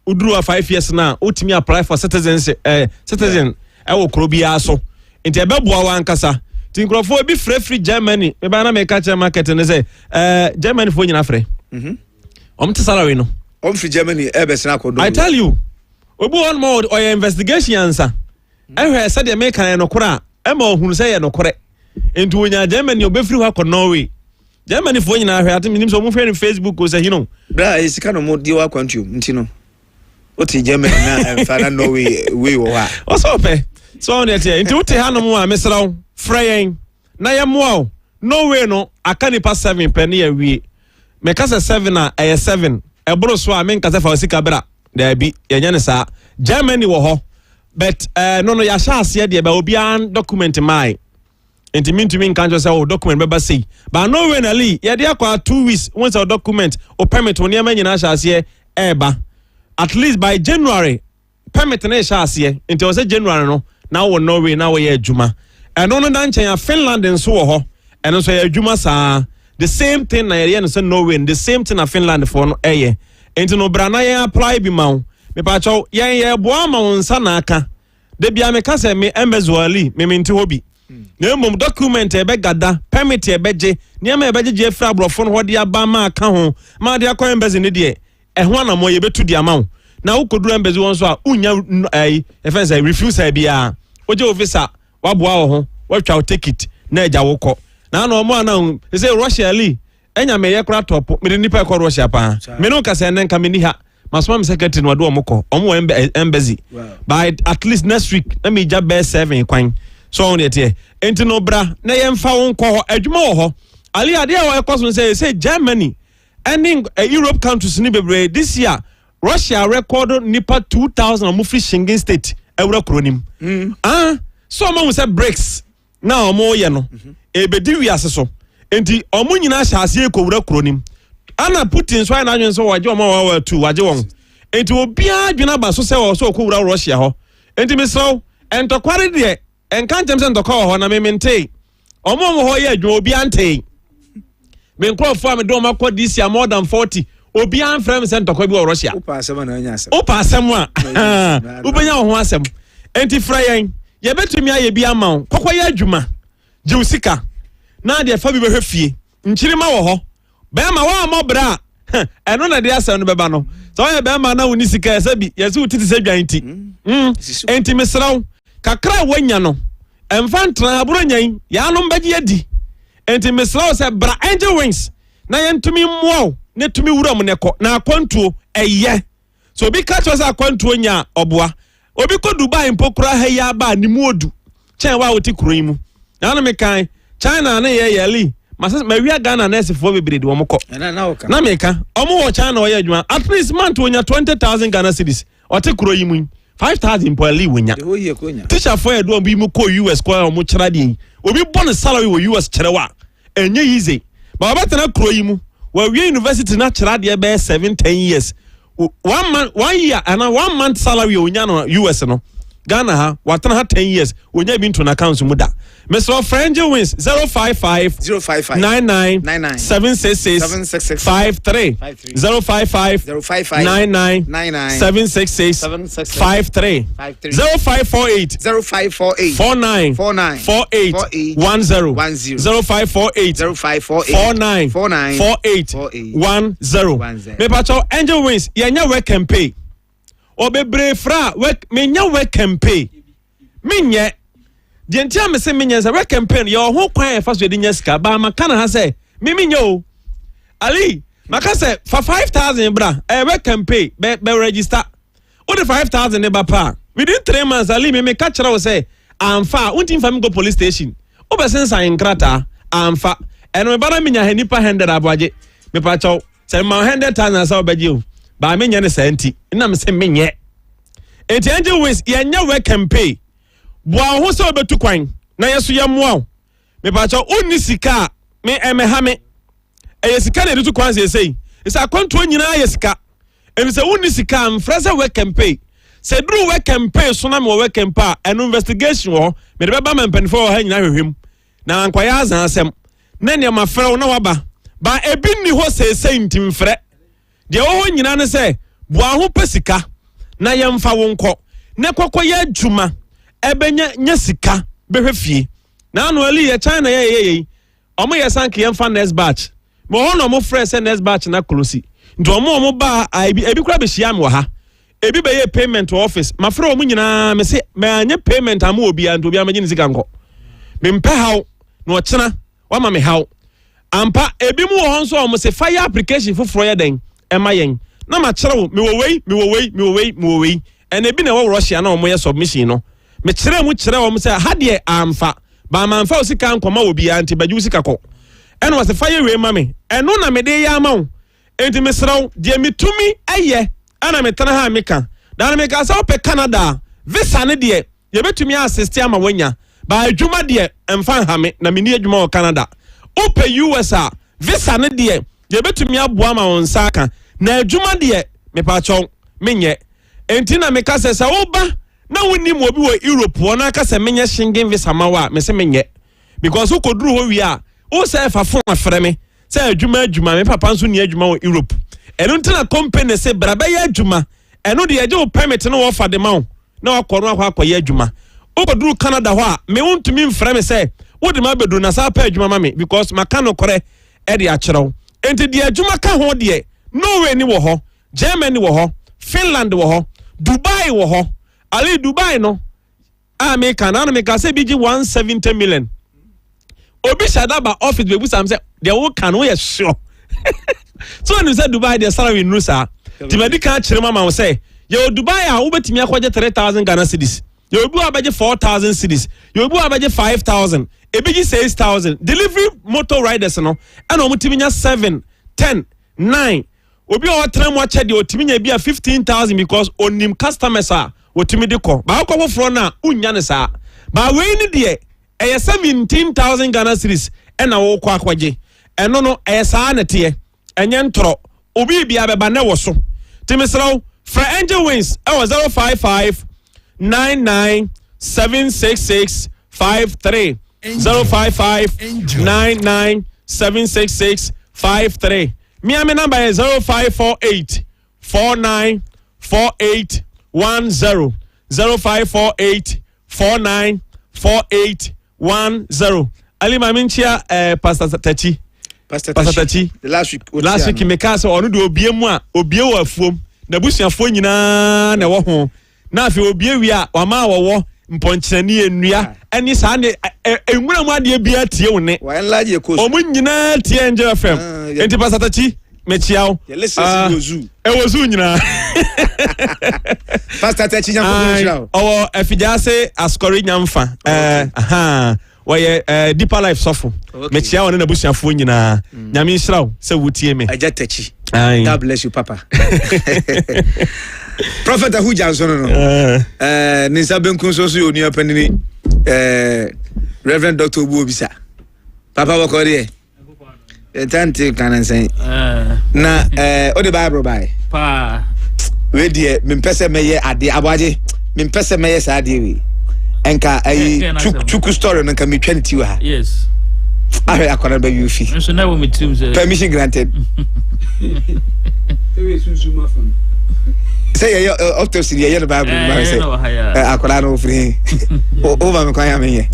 uduru 5 years na utimi apply for citizen ewo krobia so enti ebeboa wankasa tinkrofo bi free Germany me ba na me catch market ne say Germany fo nyina free omte salary no free Germany ebesna kodo I tell you obi on more or investigation answer ehwe said the make kan no kora e ma ohunu say no kore enti wonya Germany obefri ho akọ Norway Germany fo nyina ahwe atim nim so mo free Facebook o say bra esika no mo di wa kwantu enti no oti Germany na fara Norway we wo ha what's up so on there enti uti hanom a mesraw fraying na yemwo Norway no aka nipa 7 penny a wie me kasa 7 a 7 ebro so a men kasa fa osika bra da bi yenya ne sa Germany wo ho but no ya sha ase de ba obi an document mai enti mintumi nkanjo say o document beba say but no way na li ye dey akwa 2 weeks once a document o permit woni am nyina hyase eba at least by January permit na hyase enti o say January no na wo Norway na wo ye adwuma eno no dan chen ya Finland nso wo ho eno so ye adwuma saa the same thing na ye no say Norway the same thing na Finland for no eye enti no bra na ye apply bi ma wo me pa chaw ye boa ma won sa na aka de bia me ka say me embezuali me menti hobi na mum document ebe gada permit ebe je niam ebe je fra brofo no hode aba ma aka ho ma de akwa embezi ne de ehwa na mo ye betu di ama na ukoduru embezi won so a unya efense refuse bia oje officer waboa wo ho watwa ticket na eja wokọ na na omo ana say Russia li enya me ye kra top me nipa ko Russia pa me no ka say nenka me ni ha masoma secretary no do omukọ omo embassy by at least next week let me just bear 7 kwan so on it enti no bra na ye mfa won kọ adwuma wo ho ali ade a wo ekoso say Germany ending Europe countries ni bebre this year Russia recorded nipa 2000 mo free Schengen state ewra kronim so omo say breaks na omo ye no ebedi wi aseso enti omo nyina hyase ekowra kronim ana Putin so na adwen so waje omo wa tu waje won enti obi adwena ba so se wo so okowra Russia ho enti misro entokware de enkantem se ntokwa ho na memente omo ho ye adwen obi ante me nkrofo am do makọ this year more than 40 obi an frame se ntokwa bi wo Russia upa asem na anya asem upa asem a ubenya ho asem enti frayen ye betumi aye bi ama kokọ ye adwuma jiusika na de fa bi behwe fie nchirima wo ho bema wa mobra eno na de asem no beba no so ye bema na woni sika esa bi ye se utiti se dwanti enti misraw kakra wanya no emfantra aburo nyan ya no mbaji adi enti misraw se bra angel wings na ye ntumi mmoa ne tumi wuram ne ko na akwantuo eye so obi ka cho se akwantuo nya oboa obi ko Dubai mpokura ha ya ba ni muodu chen wa oti kuro yimu na no me kan China na ye yeli masas mawia Ghana nurse for be brede wo mko na me ka omo wo China wo ye adwuma at least month wonya 20,000 Ghana cedis oti kuro yimu 5,000 per li wonya teacher for ye do obi mu ko US ko omo kira de obi bon salary wo US kire wa enye easy ba ba tena kuro yimu wa wi university na kira de be 7-10 years 1 year and 1 month salary onya no US no Ghana ha watana ha 10 years onya bi into na account mu da Mr. Friendly wins 055 99 766 53 055 99 766 53 0548 49 48 10 0548 49 48 10 me pacho Angel wins yenya work and pay obebre fra work menya work and pay menye the entire me say menya say work campaign your whole kwan fa so de nya sika ba maka na ha say me o ali maka say for 5,000 bra work campaign be register o the 5,000 ne ba pa within 3 months ali me ka kira wo say amfa unti mfa me go police station o be sense an krata amfa eno me ba na menya ha nipa 100 aboaje me pa chaw say ma 100,000 sa obaje o ba menya ne senti na me say menye enti angel wins yenya work campaign boa ho se obetu kwan na yeso ye moa me pa cha onni sika me emehame sika na etu kwan sei isa kwanto nyina ye sika emi se onni sika am frasa work campaign se dru work campaign so na me work campaign an investigation wo me de beba man penfo ha nyina hwehwem na ankwaya azan asem na ne ma frɛ na waba ba ebi ni ho sei ntim frɛ de wo nyina ne se boa ho pesika na ye mfa wo nkɔ ne kokɔ ye adwuma ebenya nya sika behwe fie na anu ali ye China ye omo ye sanke ye mfa next batch mo hono mo fresh next batch na close ndo omo ba ebi kura be hia me ha ebi be ye payment office ma frɛ omo nyina me se me anya payment am obi an obi amagye sika nko me mpe haw na ochena wa ma me haw ampa ebi mu ho nso omo se fire application foforo ye den ema yen na ma kyerɛ me wo wei and ebi na wo Russia na omo ye submission no me kyerɛ mu kyerɛ wo say ha de amfa ba manfa o sika nkoma obi anti baju sika kɔ ɛno was fire we ma me ɛno na me de ya ma wo enti me sraw de metumi ayɛ ana me tena ha me ka dan me ka sa pe Canada visa ne de ye betumi assist ama wanya ba adwuma de emfa hame na meni adwuma wɔ Canada ope US a visa ne de ye betumi aboa ma won saka na adwuma de me pa chon menye enti na me ka se oba na woni mo obi wɔ Europe wona ka se menye Schengen visa ma wa me se menye because ukoduru ho wi a o se fa fon afre me se adwuma me papa nso ni adwuma wɔ Europe eno ntina company se brabe ya adwuma eno de ye je o permit no offer de ma na wakɔ no akɔ adwuma ukoduru Canada ho a me wontumi mfre me se wo de ma bedu na sa pa adwuma ma me because maka no kore e de akyerɛw enti de adwuma ka ho de Norway ni wo ho Germany wo ho Finland wo ho Dubai wo ho ali Dubai no America na me ka se bigi 170 million obi shadaba office be busam say they will can we sure so when you say Dubai their salary no sir ti medical kyerema ma wo say you Dubai a wo betimi akwaje 3,000 Ghana cedis you obi abaje 4,000 cedis you obi abaje 5,000 ebigi 6,000 delivery motor riders no and omutimi nya 7 10 9 obi o tram wa che de otimi nya bia 15,000 because onim customers a otimi de ko ba akwa foforo na unya ne sa ba we ni de 17,000 Ghana cedis and wo kwa akwaje eno no sa na te enye ntoro obi bia beba na wo so timisraw for Angel Wings 055 99 766 53 055 99 766 53. Me number is 0548 49 48 10 0548 49 48 10. Ali Maminchia Pastor Tachi. Pastor Tachi. Last week me ka so onu de obie mu a obie wo afuom na busuafo nyina na wo ho na afi obie wi a wama wo mponkyerani enua ani saa ne enwura mu ade bia tie wo ne wa enlarge coast omu nyina tie Angel FM enti pasatachi mechiao ewozu nyina pasatachi nyamfo owo afijase askori nyamfa waye deeper life sofo mechiao ne na busuafo nyina nyame nhyirawo se wutie me ajatachi God bless you papa Prophet Ahu Johnson no Nisa Benkun so so oni apanini Reverend Dr. Obisa Papa wakori tante kanansen na o de Bible bai pa we die mempese meye ade abwaje mempese meye sa ade we enka chuku story no nka metwanti wa yes I akona ba you fi so na wo metim permission granted say autopsy the Bible Bible say akola no free over me kwanya menye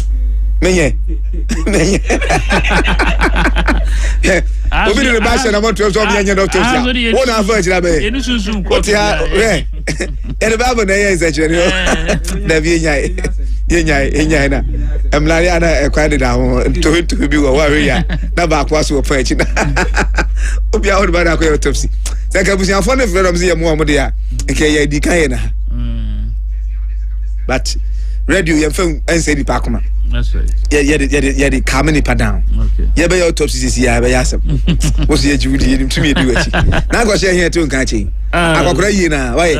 obi de ba se na mo to so bi anya autopsy wona afa jira be enu sunsun ko tia the Bible na yes actually na bi enya na emlari ana ekwade da ho to bi wo wa we ya na ba kwa so fa echi na obi a ho ba na kwa autopsy say ka busia fo ne freedom say mo de ya nke ya di kan na but radio you fam and say di pa kuma that's right yeah the coming pa down okay yeah be autopsy see ya be yasem wo se judi nim tumi edu achi na go share here to nkan achi akokora yi na why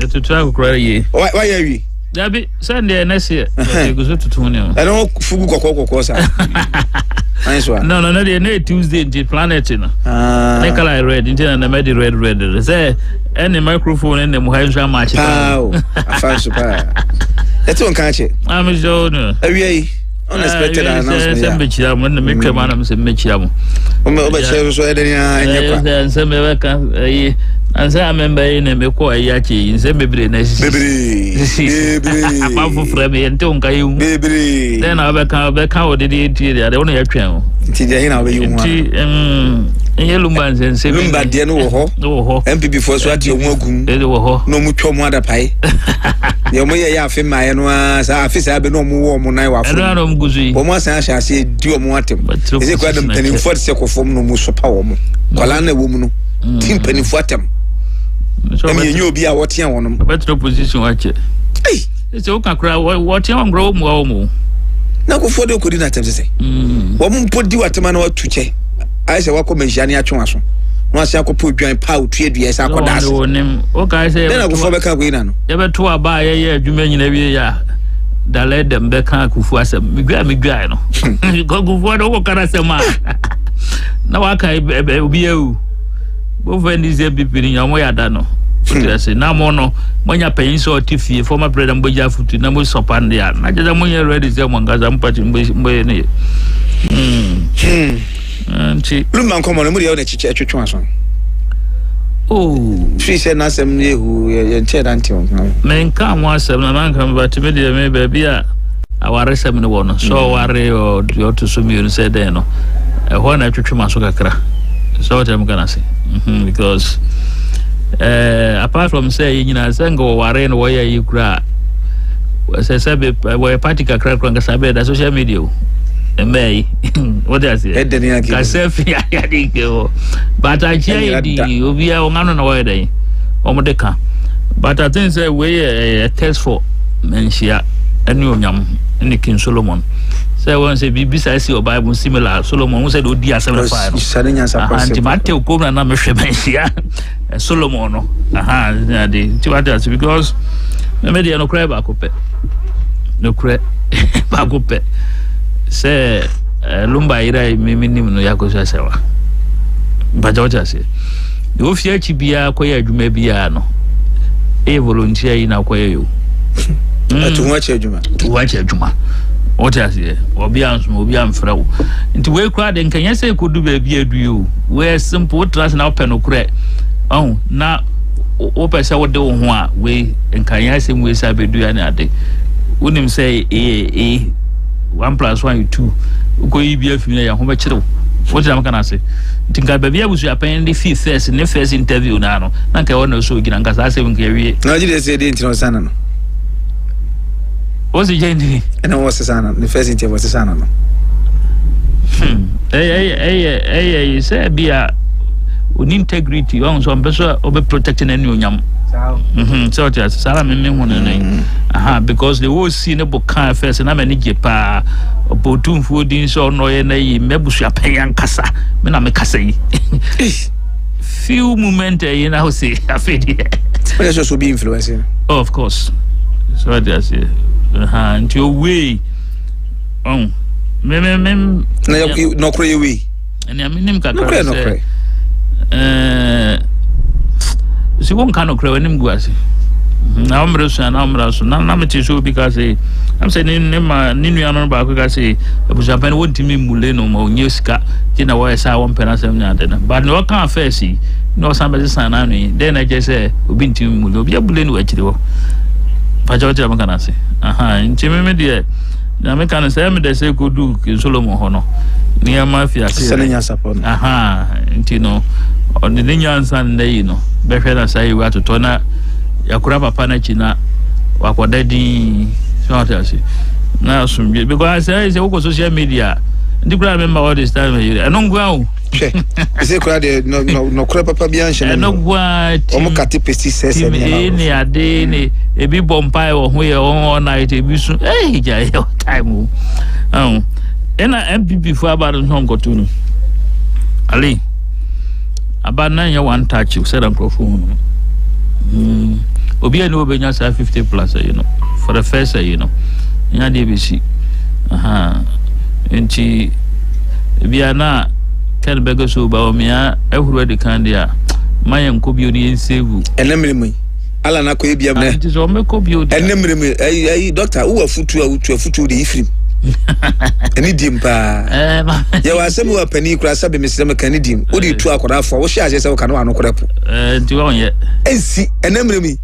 to try akokora yi why ya wi dabi Sunday next year go so to ne I don't fugu kokoko sa nice one no the Tuesday the planet no na kala red intina na made red say any microphone in the muhansha match afa super that's one catch I'm sure no awie unexpected announcement ya mechira mo na metwa na me mechira mo o be share so edenia anya kwa say me weka ansa member ina me ko ayachi nse bebre na sisi abafu frame ente onka yu bebre then abeka odede tie dia de wona ya twan o ti dia hina we yu ho enye lumba nse lumba de no wo ho MPP for so ati omu agum de wo ho no mu twom adapai ye mo ye ya afi maye no sa afi sa be no mu wo mo nan wa fo no mu guzu o mo san sha se di o mo atem ese kwa dem tanin for se ko fom no mu so pa wo mo kwala na wo mu no tim panifo atem emi enyo obi a wotia wonom better position wache ese o kan kra wotia won grow mu na ko fo de ko di na tem se wo mu podi watema na watuche ai se wako menhia ne atwe aso no ase akopo dwan pa otu adua ese akoda ase o ka se na ko fo be ka ko ina no ye beto aba ye adwuma nyina wie ya da let them be kan kufu asem migwa no kufu do ko kara sema na wa kai obi ewu bo vendi ze bibiri nya mo yada no say na mo no monya penyin so tifie former president Boja Futu na mo sopande ya na jaja mo ready ze mo ngaza mpati mboye ne nti lumba nkomo no muri ya na chiche atwetwe aso oh fi se na asem ne hu ye nche dante on men ka mo asem na man kan ba timi de me ba bia aware sem ne wono so ware o to so mi say de no e ho na atwetwe maso kakra so what am gonna say because apart from say you know sango ware no where you kra say be where party kakra kra sabe da social media May what does it? Kasefi ya dikeo. But I hear the obia ongano na wede. Omodeka. But I think say we a test for menshia enu onyam eni King Solomon. Say one say bibisa see your Bible similar Solomon who said odi 75. Anti Matthew come na mehwe menshia Solomon no. The tiwata because me dey no cry back up. No cry back up. Say lumba ira miminim no yakosa sewa bajoja se yo fia chibia koya adwuma bia no e volunteer yi na koya yo to watch adwuma what ya se obi anso obi amfrawo nti we kra de nkanya se kodu ba bia adu yo we simple trust na open okre na o pese wo de wo ho a we nkanya se mu esa bedu ya na ade unim say 1+1 2 uko ibia fi na ya ho be kire what am kana say tinga ba bia busu apen the first interview na no na nka wona so gina nka sa se nka wie na ji de say de ntino sana no o si jendi na o se sana the first interview was sana no say bia on integrity on so beso obe protecting any onyam so just sala me hono because the whole scene no boka first na me nije pa obotumfo din so no ye na yi mebusu apan kasa me na me kasa yi few moment you know say afedi but so be influencing of course so just and your way me no cray way and I mean him ka no cray si won kano kra wanim guase na amreso na me tiso because I'm saying ninu anon ba ko gase abuja pen won timi mule no ma onye sika ti na wa sa won pena sam nya de na but no kan afesi no somebody sana no then I just say obi ntimi mule obi abule no akire wo pa jawo ma kana se ntimi me de na me kana say me de say ko du Solomon ho no ni amafia se selenya support ntino on the nyansa ndey no be hwela sai wa to na yakura papa na china wakodadi so atasi na sumbi because I say we social media ndi kura member all this time enongwa o say kura de no kura papa bi anhye enongwa omo kate pesi sese ni ade ni ebi bompai wo ho ye all night ebi su ja time ena MPP for about no tunu ali abana ya one touch you said microphone obi ene obenya sa 50 plus you know for the first you know nya DBC enti bia na kan bego so ba omia ehuru de kan dia mayen ko bi oni save enemremu ala na ko ebia mna enti so me ko bi odi enemremu ai doctor wo afutu de ifrim eni dimpa ya wasem wa pani kura sabe mesem kan dim odi tu akoda fo wo hia se wo kan wa no korepo enti won ye ensi enemremu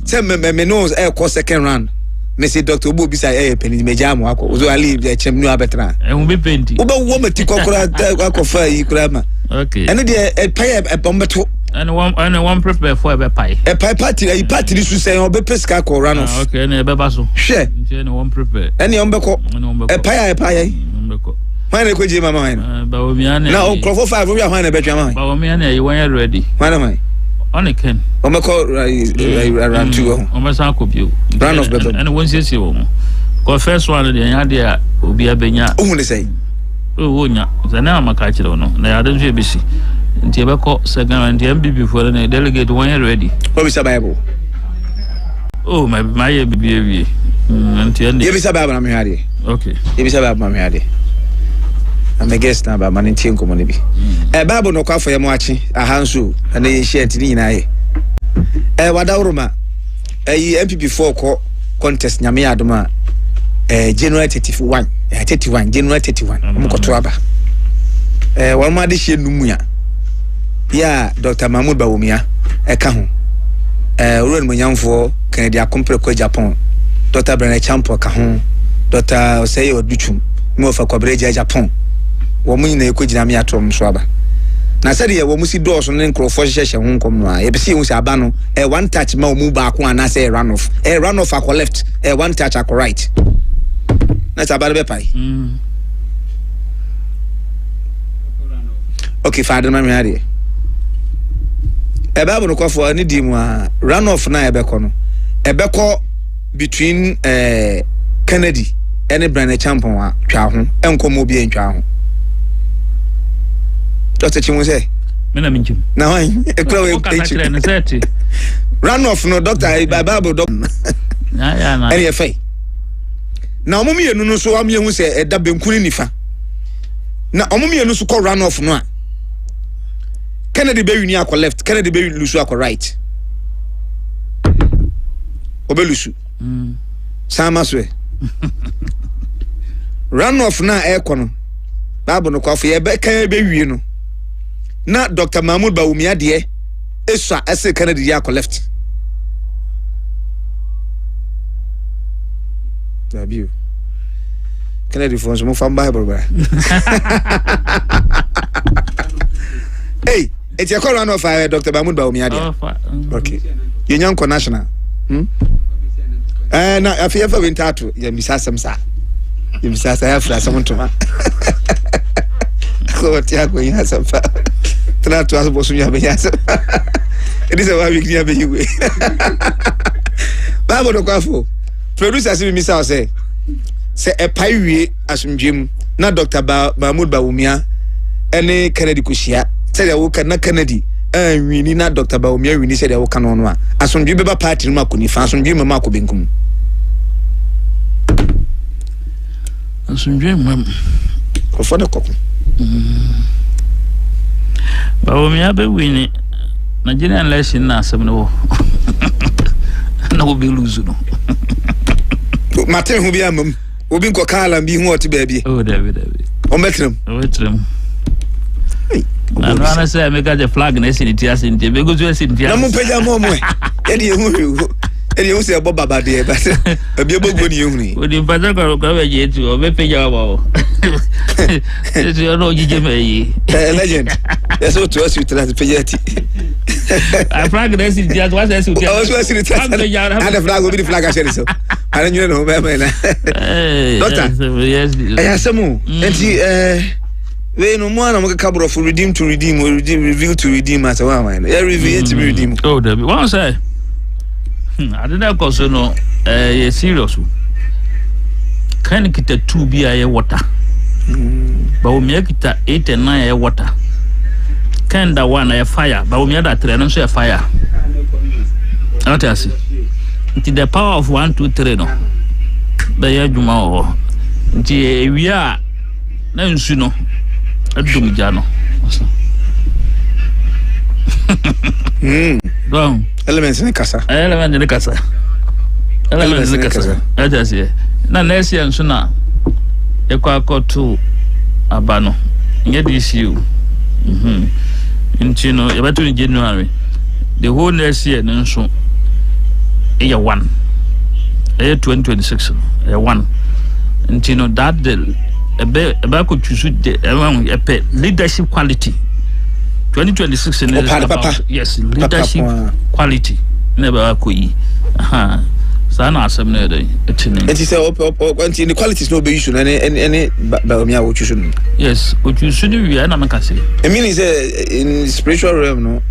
se me no ko second round me say doctor obo bisa pani meja mo akọ ozo ali chem nu abetra ehun be penti wo ba wo mati kokora akofa yi kura ma okay ene de pay bombeto and one prepare for a pie party su say obe pesca ko run off okay ene be baso hwe ene one prepare ene ombeko pie ombeko mine ko je mama mine ba o mi ane na o crofo 5 we ahwan na betwa mama ba o mi ane you when ready mine on again ombeko run to o ma san ko bio run off beto ene won sisi wo ko first one de nya de a obi abenya o hu ne say o wonya zana maka kire no na ya de so ebisi nti ebeko second nti MPP for na delegate when ready what is the Bible oh my bibi Yebisa baba na me hade. Okay. Yebisa baba me hade. I'm a guest na baba man ntie nkomo ne bi. Baba no kwa foye mo achi ahanso na ye share ntini nyina ye. Wadawroma MPP4 ko contest nyame adoma January 31 January 31 mkoto aba wan ma de hye numu ya Dr. Mahmoud Bawumia eka ho Ruben Monyamfo Canada compre ko Japan Dr. Bernard Champo ka ho Dr. Osei Oduchum mo fa kwabreja Japan wo mu nyina ekogina me atom so aba na said ye wo mu si doors no nkrofo hyehye ho nkom no a ye be si hu si aba no one touch ma mu ba ko ana say run off akọ left one touch akọ right na sa ba be pai okay father ma me hade ba bo no kwafo ani di mu a run off na be ko no be ko between Kennedy and Brandon Champon a twa ho enkomo bi entwa ho Dr. Chimuse. Mena minchim. Na wan e run off no doctor Bible doctor. Na. Any fay. Na omomi enu no so am yehu se eda benkuni nifa. Na omomi enu so call run off no a. Kennedy be wini akọ left, Kennedy be lusu akọ right. Obelusu. Sama so. Run off na e kono. Bible no kwafo ye be kan be wi no. Na Dr. Mahmoud Bawumia de eswa ese Kennedy ya left. Tabiu. Kennedy phones mo fam Bible bra. Hey, it's your call run off Dr. Mahmoud Bawumia de. Okay. Union National. Na afiya wintatu ya misasa msa. Ya misasa ya fra samontoma. Ko tia ko ya safa. Tana to aso sunya be ya safa. It is a why we clear be you. Babo do kwafo. Producer si misa say e pai wie asumdwem na Dr. Mahmoud Bawumia ene Kennedy kushia. Say ya wo na Kennedy wini na Dr. Bawumia wini say ya wo kan ono a. Asumdwem be ba party no makoni fa asumdwem ma akobenkum. Asumdwem mam. Ko fona kokko. Bawumia be wini Nigerian election na asem no. Na wo be lose no. Martin hu bia mam. Obi nko kala bi hu oti ba bi. Oh David. O metrem. Na no ana say make the flag na siniti asinti. Be go to asinti. Na mo peja mo mo. E de hu. E de hu se boba ba de ba. E bi bogo ni ehuni. O di paza ko we je tu o be peja wa o. It's your no Jimmy. Legend. That's what to us with that pejati. I flag the city as was as you tell. I was watching it. And the flag will be the flag I said so. I don't know Doctor. Yes, some and we no more na kabro for redeem to redeem or reveal to redeem as well man. Reveal to redeem. Oh, David. One say. I didn't cause no serious. Can kita 2 bi aye water. Bawumia kita 8 and 9 aye water. Can that one aye fire. Bawumia that 3 no so aye fire. What I see. The power of 1 2 3 no. Be ya djuma o. Nti ewia na nsu no. Adum gya no. Don elements in kasa. Elements in kasa. Elements in kasa. Aja see. Na nesi nsu na ekwa akoto abano. Nye this you. Nti no ebeto in January. The whole next year nso e 1. E 2026 e 1. Nti no that the ebe ko choose the leadership quality 2026 in yes leadership quality never ko yi sana asem na dey etini it is anti the qualities no be issue any Bawumia wo choose no yes wo choose ni wi na make say I mean is in spiritual realm no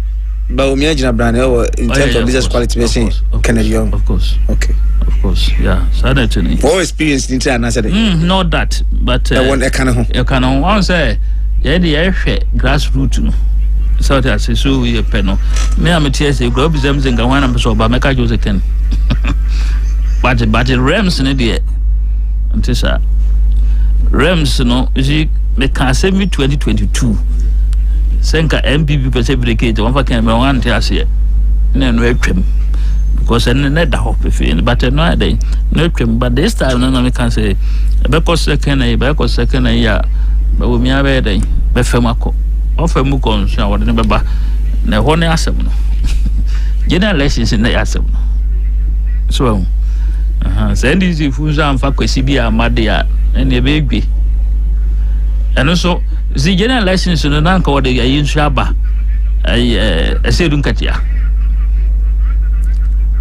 Bawumia jina brand in terms of leadership quality we saying Kennedy of course okay of course yeah sana etini all experience in turn answer not that but one e can one say yeah the hwe grassroots no so that say so we pay no me am tie say go bizem zenga wana mpeso ba meka jose ken but rems ne de antisa rems no you me can say me 2022 senka MPP per se brigade one for can me one te ase na no atwam because ne da hope fe but no dey no atwam but this time no me can say be ko second ya ba wo mi abe dey be fam akọ offer mu konso wode ne beba na ho ne asem no general elections in the asem so send easy fuza amfa kwesi bi amade a ene be gbe eno so the general elections no na nka wode ya yin aba esedun katia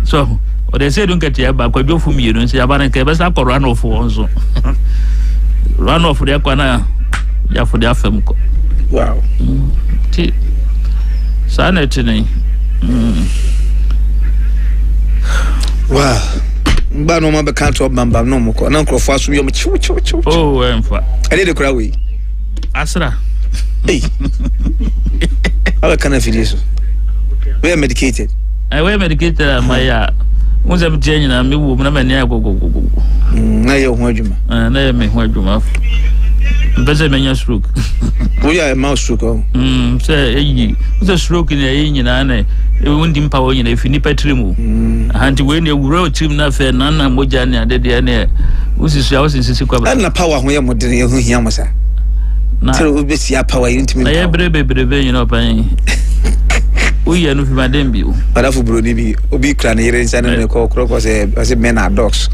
so wode esedun katia ba kwa biofu mi no se aba na ka be sa ko run off onzo run off de kwa na ya for the afem ko wow ti sanete ni wow mba no ma be can't bamba no mo ko na nkrofo aso yom chiu oh emfa ade de kura we asra hey how can I feel so we are medicated maya unza mjenyi na mi wo na mani agogo na ye ho adwuma na ye me ho adwuma mbese menya stroke we are mouse stroke say eyi so stroke ni eyi nyina na wundi mpa wo nyina efi ni patrimu anti we ne wuro trim na fe na moja ne ade de ne usisi kwa na power ho ye modere ye ho hia mosa na tell we be sia power intimi na ye brebe you know pan uye no fi madembi o badafu bro ni bi obi kra na yere nsa na ko kro say men are dogs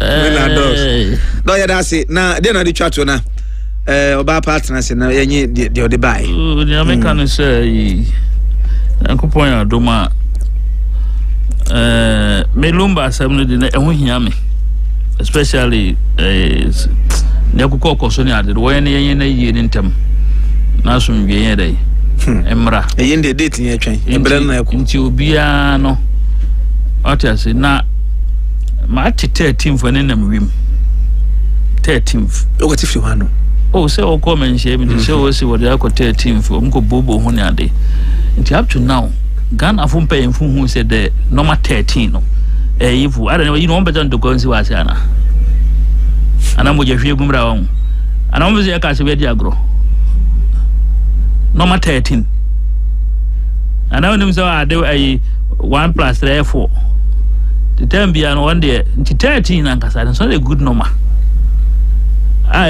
men are dogs no ya da say na dey na di chat na oba partner say na yenye de ode bai ni ameka no say ankopon ya doma melumba asem no de na eho hia me especially ne akukọ so ni ade wo ye ne na yie ni ntam na so mwie ye dai emra yende date ni atwan ebere na yakọ nti obia no atiase na ma 13th ne nam wim 13th o ti fi wano o se o ko menhye mi se o se wo de akọ 13th o mko bobo ho ni ade nti up to now Ghana fun pay fun hu se de number 13 no ifu I don't know you know better to go and see what's ana mo je hwe gumra won ana mo ze ka se be di agro number 13 ana onim so ade 1 plus 3 4 the time be an one day 13 ankasa so a good number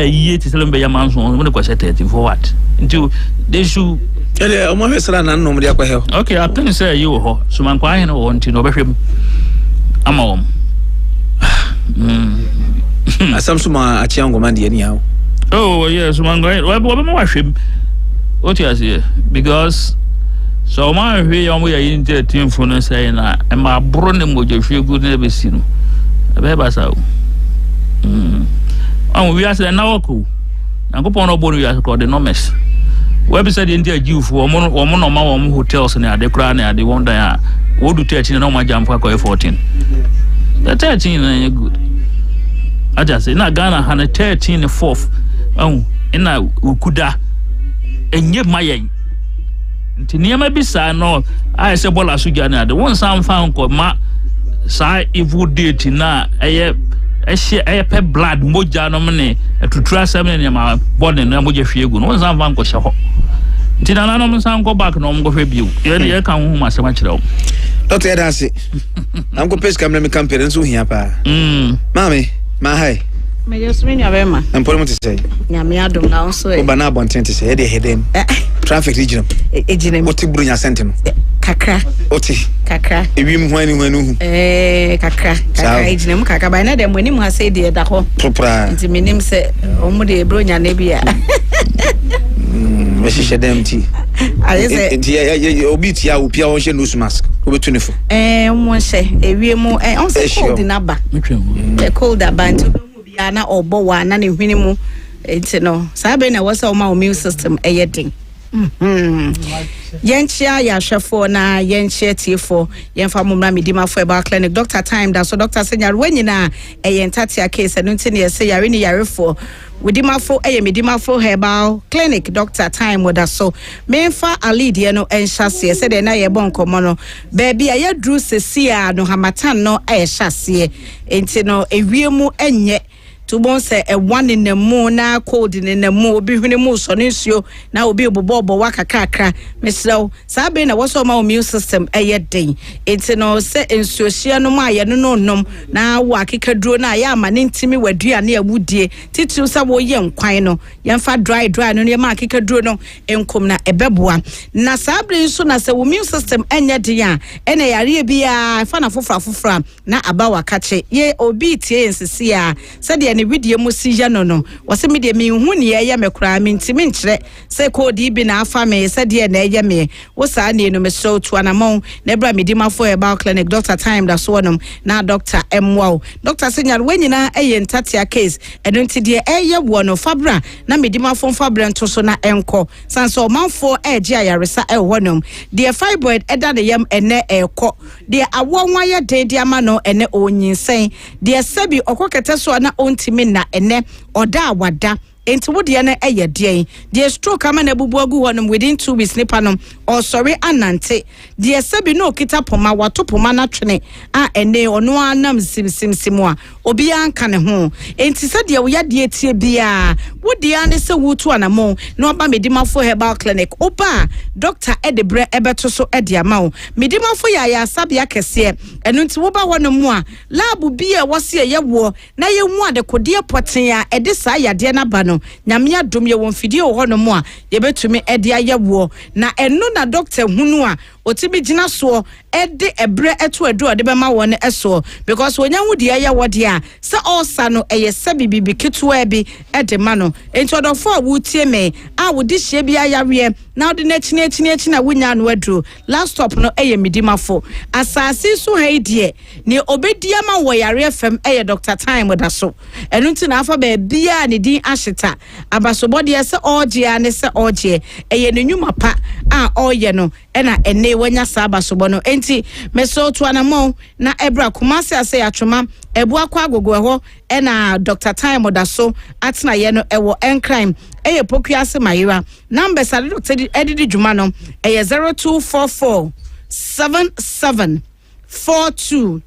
ye ti selem be yaman so mo de ko 13 for what until they should ele o mo hwesra na nnom de akwa he okay I think say you ho so man kwa he no won ti no be hwem ama wom asamsuma achiango mandi ani hawo oh yes man go we be ma hwem what you say because so man hwe yom ya yin 13 fu no say na e ma bro ne mo je hwe gu ne be si no e be ba sa o we are na wako ankopon no bonu ya ko de no mess we be said india jifu o mo no ma wo hotels ne ade kra ne ade won dan a wo du 13 na ma jam fa ko 14 the 13 na good aja say na Ghana ha na 13 4th ina ukuda enye mayen nti niam bi sa no I say bola suja na ade won sam fa nko ma sa evil date na eye pe blood moja no me tutura sam ne ma body no moja hwiegu no sam fa nko hye ho nti na no mo sam go back no mo go hwe biu ye kan hu ma sam kire o Dr. Edasi am ko pes kamera me campaign nso hia pa mami ma hai me just me nya bema employment say nya me adom na nso e bana bonten say e de heden traffic region ejinem oti brunya sente no kakra oti kakra ewim hwani hu kakra ejinem kakra ba na dem wani mu ase de da ho propra nti menim se omu de brunya na bia me shisha dem ti nti obi ti a opia won hye nose mask obetunifo mo hye ewie mu on se cold na ba cold about na obo wa na ne hwini mu nti no sabe na wasa o ma immune system eyedin Yenchia Yashafo na Yenchia Tifo, Yenfa Mumra Midima for about clinic. Dr. Time that so Dr. Senya when you na a yentatia case and until say Yarini Yarifo. Widimafo Midimafo Herbal Clinic Dr. Time with us so Menfa Ali Diano and Chassis said na ye bon komono baby aye drew sesia no hamatan no e chassis enti no ewiemu enye to bon say a one in the moon na cold in the moon be hwene mu so nsuo na obi obobo waka kakra meslo sabe na woso ma immune system eye den enti no say nsuo hia no ma ye no nom na wo akekaduro na ya ma ne ntimi wadua na awudie titiu sa wo ye nkwan no yemfa dry no ye ma akekaduro no enkom na ebeboa na sabe nso na say immune system enye den a ene yare bia fa na fofra na abawa kache ye obi tie nsisi a said ne video mu si ya no wose me de me hu ne ye mekura me ntimi nkyere se code bi na afa me se de na ye me wo sa ne no me so to anamon na bra me di mafo Herbal Clinic Dr. Time da so nom na Dr. Wow Dr. Senyal wenyina eye ntatia case eno nti de eye wo no fabra na me di mafo fabra nto so na enko sanso manfo eje ayaresa e wo nom de fibroid eda ne yam ene eko de awonwa ye den de ama no ene onyinsen de sabi okokete so na onti na ene oda wada enti wo de na eye de de stroke ama na bubu agu honum within 2 weeks nipa no or sorry anante de sabi no kita poma wato poma na twene a ene ono anam simsimsimu a obi anka ne ho enti se de wo ya de tie bia wo de ane se wutu anamo na oba medimafo Herbal Clinic oba Dr. Edebre ebeto so ede ama wo medimafo ya sabia kese eno nti wo ba honum a lab bia wose ye wo na ye hu ade kodie poten a ede sa yade na ba no nyame adom ye won fidie wo honum a ye betumi ede ayewo na eno na doctor hunu a otibi gina so ede ebre eto edu ade be ma won eso because wonya hu de aye wode a se osa no eye sabi bibi ketua bi ede ma no enti odofo a wutie me a wodi hye bia yawe na ode na chine na wonya no adru last stop no eye midimafo asase so haidie ne obedia ma wo yare fm eye Dr. Time da so enu nti na afa ba bia ne din ahyeta abasobode se oje ne se oje eye ne nwuma pa a oye no ena ene wanya saba sobo no enti meso to anamo na ebra kumase ase atwoma ebu akwa agogo ho ena Dr. Time da so atena ye no ewo encrime eye pokuase mayira number sa Dr. Edidi Juma no eye 0244 77 42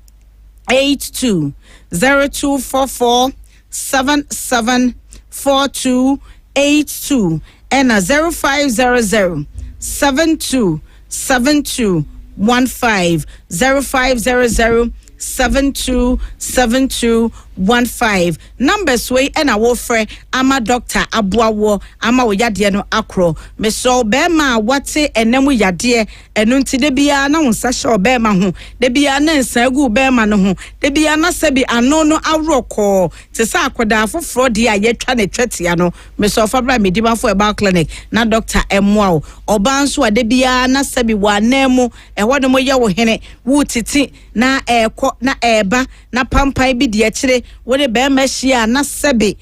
82 0244 77 42 82 and 0500 72 15 0500 727215 numbers way and a wofre ama Dr. Abuawo ama wo yade no akro me so be ma wate enemu yade enu nti de bia na wonsa hye be ma ho de bia na nsa gu be ma no ho de bia na sebi ano no awroko te sa akoda afoforo de a yetwa ne twetia no me so fabra medimafo Herbal Clinic na Dr. Emwao oba nso de bia na sebi wa nemu eho no mo ye wo hene wo titi na eko na eba na pampai bi de akire woni be ma hia na sebe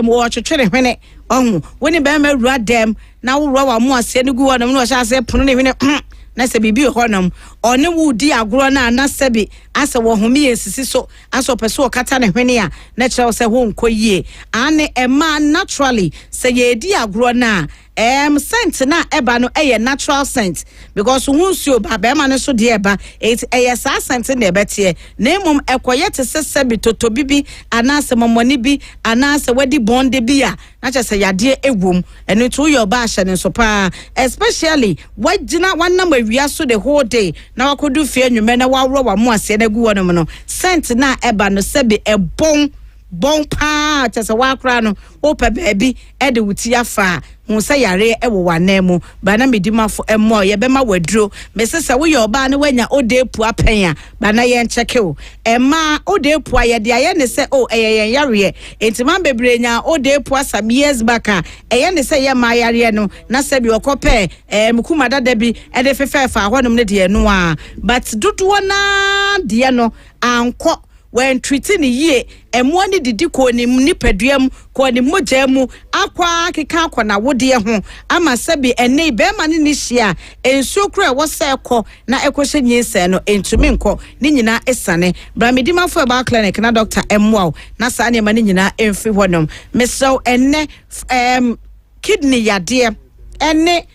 wo twetwere hwene ohu woni be ma rua dem na wo wa mo ase ne gu wonam no sha ase pono ne hwene na se bibi honam one wudi agro na na sebe ase wo homi esisi so aso pese o kata ne hwene a na kire se ho nkoyie ane ema naturally se ye di agro na scent na eba no eye natural scent because hunsuo ba be ma ne so de eba eye sa scent na ebete na emom ekoye te sese bi toto bibi anase momoni bi anase wadi bonde bi a na che se yade egwom eno to your ba hye ne so pa especially wagina wanam awia so the whole day na wakodu fie nwume na wawro wa mo ase na gu wono no scent na eba no sebe ebon bon pa chese wakra no opa baby e de wuti afa hu se yare e wo wanemu ba na medimafo emmo ye bema waduro mesese wo ye oba ne wanya odepu apenya ba na ye ncheke o emma odepu aye de aye ne se o eye yare entima bebre nya odepu asam years back eye ne se ye ma yare no na se bi okope mukuma dada bi e de fefefa honom ne de no a but dudu na de no anko when treating ye and one did ko ni nipeduam ko ni mojamu akwa keka kwa na wode ho ama sabi ene be ma ni hia enso kura wo se ko na ekwohye nyese no entumi nko ni nyina esane bramedimafo ba clinic na doctor emwa na sa ne ma ni nyina emfi honom meso ene kidney yade ene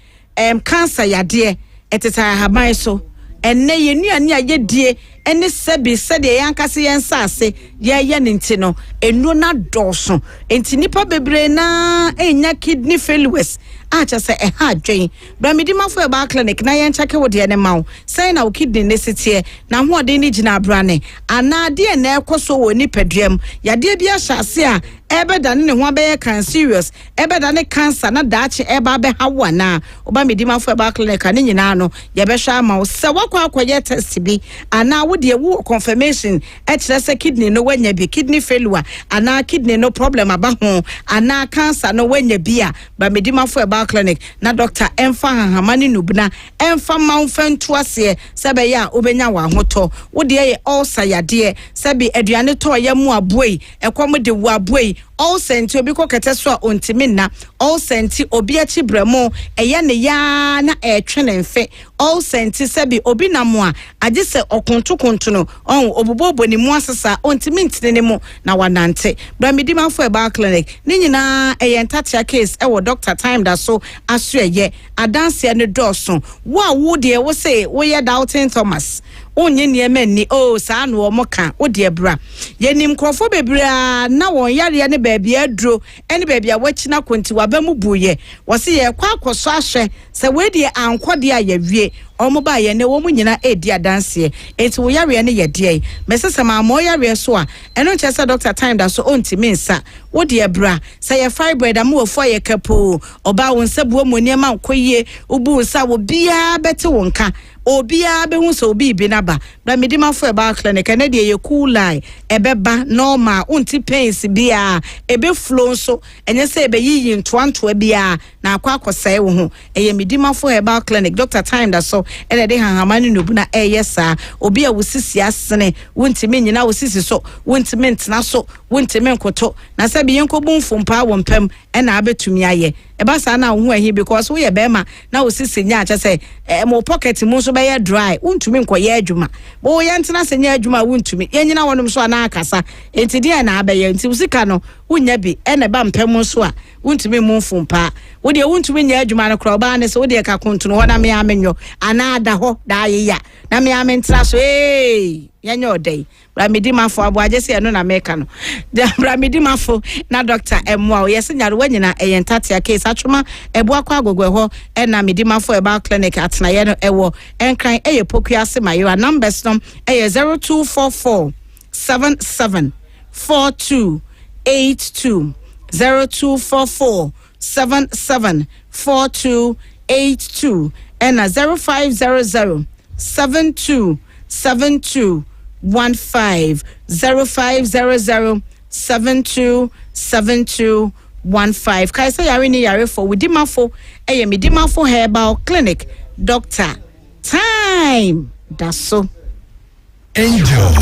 cancer yade eteta haban so ene yenuane ayedie ene sebi sede yankase yensase ye ne ntino enu na doso enti nipa bebre na enya kidney failures acha se ha adwen bramedimafo e ba clinic na yenchake wo de ne mawo sai na wo kidney necessity na ho ode ni gina brane ana de na ekoso wo ni peduam yade bia hyase a ebeda ne ho abe kan serious ebeda ne cancer na daache eba be hawo na obamedimafo e ba clinic ne nyina no ye be hwa ma wo se wakwa akwaye test bi ana wo de wo confirmation e kire se kidney no wanya bi kidney failure ana kidney no problem aba ho ana cancer no wanya bi a bamedimafo e ba clinic na doctor emfa hahamani nubna emfa manfantu ase sebe ya obenya wa hoto wo de ye ulcer yade sebe aduane to ye mu aboi ekom de wo aboi all senti obi ko kete so a ontimi na all senti obi achi bremo eye ne ya na etwene mfe all senti sebi obi na mo a age se okonto no on obobobo ni mu asesa ontimi ntine ne mu na wanante bramedimafo e ba clinic ni nyina eye ntatia case e wo doctor time da so aso eye adanse ne doso wo de wo say wo ye Doubting Thomas onye niema ni saa no mo ka wo de bra yenim krofo bebra na won yare ne baabi aduro ene baabi a wachina konti wabamu buye wose ye kwa akoso ahwe se we de ankode a yawie omo ba ye ne wo mu nyina edi adanse enti wo yare ne ye de mesese ma mo yare so a eno nche doctor time da so ontimi nsa wo de bra se ye fibroid am wo fo ye kapo oba won sabuo mo niema nkoyie ubu nsa wo bia bete wonka obia be hu so obi bi naba bramedimafo e ba clinic na de ye cool line ebeba normal unti pains bia ebe flow so enye se ebe yiyi ntoantoa bia na akwa akosai wo ho eye medimafo e ba clinic doctor time da so ene de hahamani nubu na eyesa obi a wosisi asene wontimi nyina wosisi so wontimi ntena so wontimi nkoto na se bi yenko bunfo mpa wo mpam ena abetumi aye eba sa na ho ahi because wo ye bema na wosisi nya acha se mo pocket mu so be dry wontumi nkoye adwuma bo ye ntena se nya adwuma wontumi yenyina wonom so na akasa enti dia na abaye enti usika no wonya bi ene ba mpam so a wontumi mu mfumpa wo de wontumi nya adwuma no kro ba ne se wo de ka kontuno ho na me amenyo ana ada ho da yeya na me amentra so yenye odai bramedimafo aboaje se no na meka no bramedimafo na doctor emwa yesi nyare wanyina eyentatia case atwoma ebo akwa agogwe ho na medimafo eba clinic atna ye no ewo enkran eye pokuase mayo numbers no eye 0244 77 42 82 0244 77 42 82 and 0500 72 72 15 0500 72 72 15 kaisa yare ni yare for widimafo medimafo herbal clinic doctor time that's so enjoy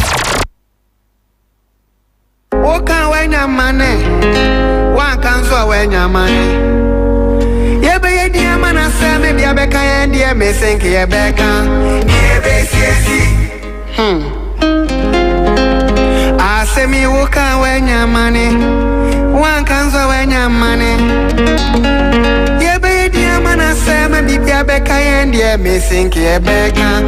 Oka wenya mane wakanzo wenya mane yebe ye dia mana se me bia beka ye dia me senke ye beka yebe siesi asemi woka wenya mane wakanzo wenya mane yebe ye dia mana se me bia beka ye dia me senke ye beka